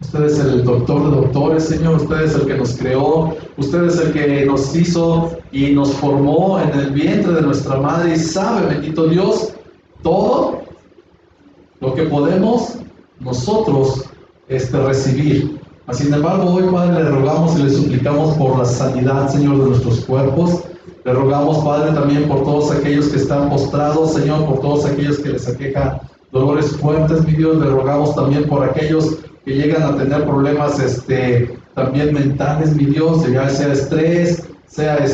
Usted es el doctor de doctores, Señor. Usted es el que nos creó. Usted es el que nos hizo y nos formó en el vientre de nuestra madre y sabe, bendito Dios, todo lo que podemos nosotros recibir. Sin embargo, hoy, Padre, le rogamos y le suplicamos por la sanidad, Señor, de nuestros cuerpos. Le rogamos, Padre, también por todos aquellos que están postrados, Señor, por todos aquellos que les aqueja dolores fuertes, mi Dios. Le rogamos también por aquellos que llegan a tener problemas también mentales, mi Dios, ya sea estrés, sea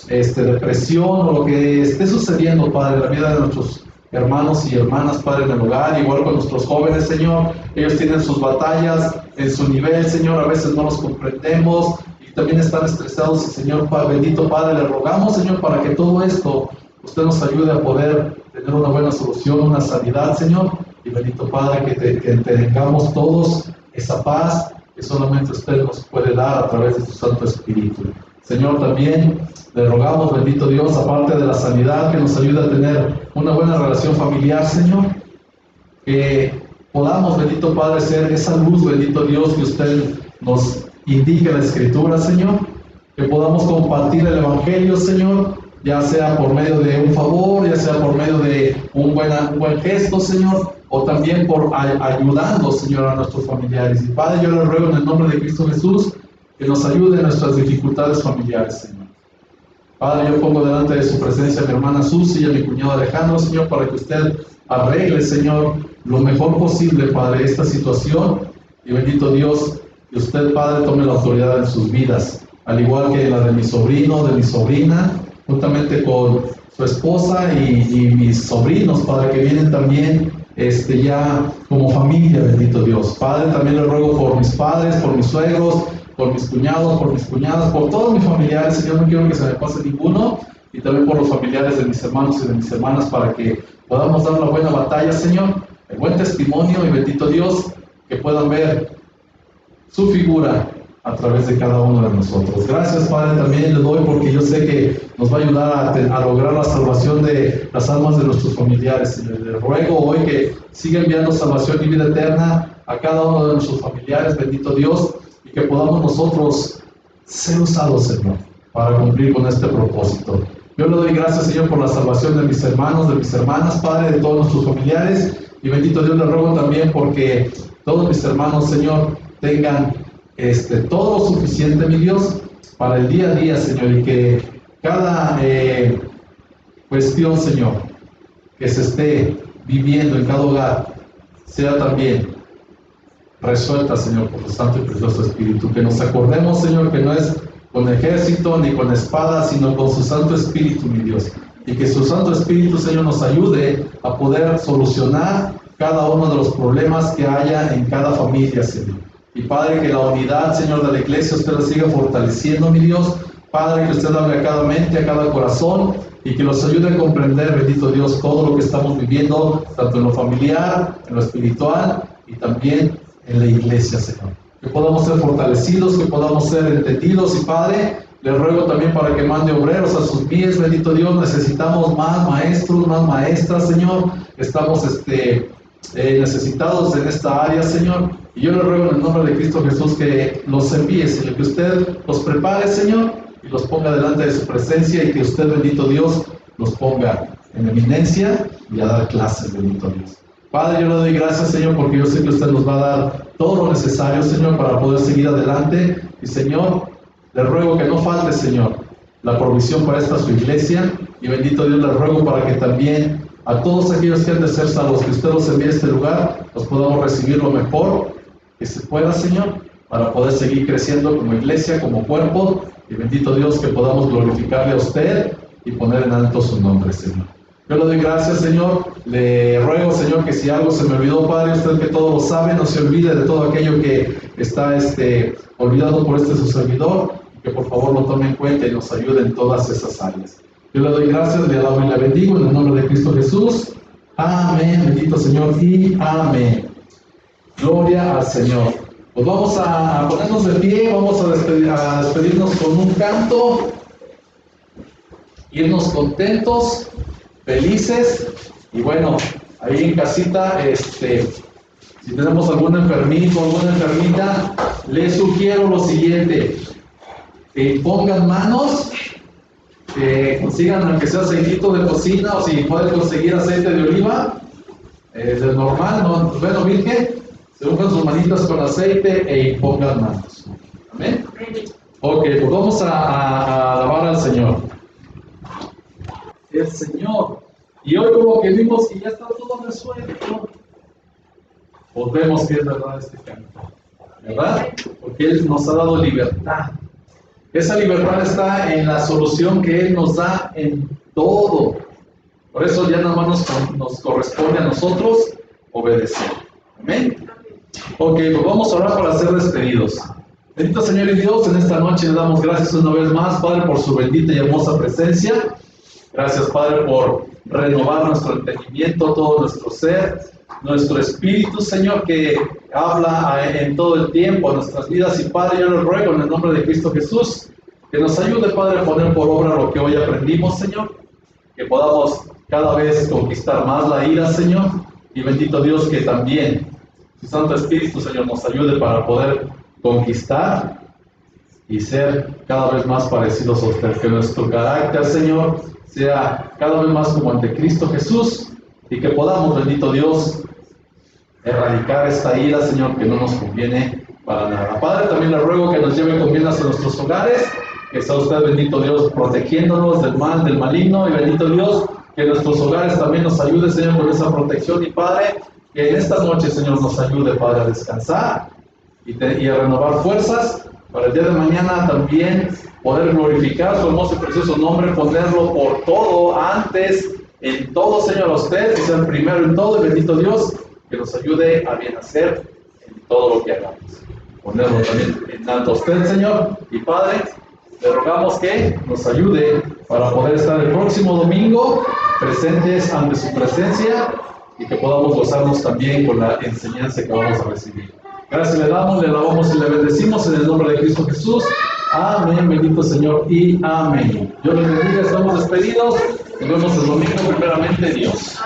depresión o lo que esté sucediendo, Padre, en la vida de nuestros hermanos y hermanas, Padre, en el hogar, igual con nuestros jóvenes, Señor. Ellos tienen sus batallas en su nivel, Señor, a veces no los comprendemos y también están estresados y, Señor, bendito Padre, le rogamos, Señor, para que todo esto usted nos ayude a poder tener una buena solución, una sanidad, Señor. Y bendito Padre, que tengamos todos esa paz que solamente usted nos puede dar a través de su Santo Espíritu. Señor, también le rogamos, bendito Dios, aparte de la sanidad, que nos ayude a tener una buena relación familiar, Señor. Que podamos, bendito Padre, ser esa luz, bendito Dios, que usted nos indica en la Escritura, Señor. Que podamos compartir el Evangelio, Señor, ya sea por medio de un favor, ya sea por medio de un buen gesto, Señor, o también por ayudando, Señor, a nuestros familiares. Y Padre, yo le ruego en el nombre de Cristo Jesús que nos ayude en nuestras dificultades familiares, Señor. Padre, yo pongo delante de su presencia a mi hermana Susi y a mi cuñado Alejandro, Señor, para que usted arregle, Señor, lo mejor posible, Padre, esta situación. Y bendito Dios, que usted, Padre, tome la autoridad en sus vidas, al igual que la de mi sobrino, de mi sobrina, juntamente con su esposa y mis sobrinos, Padre, que vienen también ya como familia, bendito Dios. Padre, también le ruego por mis padres, por mis suegros, por mis cuñados, por mis cuñadas, por todos mis familiares, Señor, no quiero que se me pase ninguno, y también por los familiares de mis hermanos y de mis hermanas, para que podamos dar una buena batalla, Señor, el buen testimonio, y bendito Dios, que puedan ver su figura a través de cada uno de nosotros. Gracias, Padre, también le doy porque yo sé que nos va a ayudar a lograr la salvación de las almas de nuestros familiares. Le ruego hoy que siga enviando salvación y vida eterna a cada uno de nuestros familiares, bendito Dios, y que podamos nosotros ser usados, Señor, para cumplir con este propósito. Yo le doy gracias, Señor, por la salvación de mis hermanos, de mis hermanas, Padre, de todos nuestros familiares. Y bendito Dios, le ruego también porque todos mis hermanos, Señor, tengan todo lo suficiente, mi Dios, para el día a día, Señor, y que cada cuestión, Señor, que se esté viviendo en cada hogar, sea también resuelta, Señor, por tu Santo y Precioso Espíritu. Que nos acordemos, Señor, que no es con ejército ni con espada, sino con su Santo Espíritu, mi Dios. Y que su Santo Espíritu, Señor, nos ayude a poder solucionar cada uno de los problemas que haya en cada familia, Señor. Y Padre, que la unidad, Señor, de la iglesia usted la siga fortaleciendo, mi Dios. Padre, que usted hable a cada mente, a cada corazón, y que nos ayude a comprender, bendito Dios, todo lo que estamos viviendo, tanto en lo familiar, en lo espiritual y también en la iglesia, Señor. Que podamos ser fortalecidos, que podamos ser entendidos. Y Padre, le ruego también para que mande obreros a sus pies, bendito Dios. Necesitamos más maestros, más maestras, Señor. Estamos necesitados en esta área, Señor. Y yo le ruego en el nombre de Cristo Jesús que los envíe, Señor, que usted los prepare, Señor, y los ponga delante de su presencia, y que usted, bendito Dios, los ponga en eminencia y a dar clases, bendito Dios. Padre, yo le doy gracias, Señor, porque yo sé que usted nos va a dar todo lo necesario, Señor, para poder seguir adelante. Y, Señor, le ruego que no falte, Señor, la provisión para esta su iglesia. Y bendito Dios, le ruego para que también a todos aquellos que han de ser salvos, que usted los envíe a este lugar, los podamos recibir lo mejor que se pueda, Señor, para poder seguir creciendo como iglesia, como cuerpo. Y bendito Dios, que podamos glorificarle a usted y poner en alto su nombre, Señor. Yo le doy gracias, Señor. Le ruego, Señor, que si algo se me olvidó, Padre, usted que todo lo sabe, no se olvide de todo aquello que está olvidado por su servidor, que por favor lo tome en cuenta y nos ayude en todas esas áreas. Yo le doy gracias, le alabo y le bendigo en el nombre de Cristo Jesús. Amén, bendito Señor, y amén. Gloria al Señor. Pues vamos a ponernos de pie, vamos a despedirnos con un canto, irnos contentos, felices. Y bueno, ahí en casita, si tenemos algún enfermito, alguna enfermita, les sugiero lo siguiente: que pongan manos, que consigan aunque sea aceitito de cocina, o si pueden conseguir aceite de oliva, del normal, no, bueno, virgen, se unjan sus manitas con aceite e impongan manos. Amén. Ok, pues vamos a alabar al Señor. El Señor. Y hoy, como que vimos que ya está todo resuelto, pues vemos que es verdad este canto, ¿verdad? Porque Él nos ha dado libertad. Esa libertad está en la solución que Él nos da en todo. Por eso ya nada más nos corresponde a nosotros obedecer. Amén. Ok, pues vamos a orar para ser despedidos. Bendito Señor y Dios, en esta noche le damos gracias una vez más, Padre, por su bendita y hermosa presencia. Gracias, Padre, por renovar nuestro entendimiento, todo nuestro ser, nuestro espíritu, Señor, que habla en todo el tiempo a nuestras vidas. Y Padre, yo le ruego en el nombre de Cristo Jesús que nos ayude, Padre, a poner por obra lo que hoy aprendimos, Señor, que podamos cada vez conquistar más la ira, Señor. Y bendito Dios, que también su Santo Espíritu, Señor, nos ayude para poder conquistar y ser cada vez más parecidos a usted. Que nuestro carácter, Señor, sea cada vez más como el de Cristo Jesús, y que podamos, bendito Dios, erradicar esta ira, Señor, que no nos conviene para nada. Padre, también le ruego que nos lleve con bien hacia nuestros hogares, que sea usted, bendito Dios, protegiéndonos del mal, del maligno. Y bendito Dios, que nuestros hogares también nos ayude, Señor, con esa protección. Y Padre, que en esta noche, Señor, nos ayude, Padre, a descansar y a renovar fuerzas para el día de mañana también poder glorificar su hermoso y precioso nombre, ponerlo por todo, antes, en todo, Señor, a usted, que sea el primero en todo. Y bendito Dios, que nos ayude a bien hacer en todo lo que hagamos. Ponerlo también en alto a usted, Señor. Y Padre, le rogamos que nos ayude para poder estar el próximo domingo presentes ante su presencia, y que podamos gozarnos también con la enseñanza que vamos a recibir. Gracias le damos, le alabamos y le bendecimos en el nombre de Cristo Jesús. Amén, bendito Señor, y amén. Dios les bendiga, estamos despedidos. Nos vemos el domingo, primeramente Dios.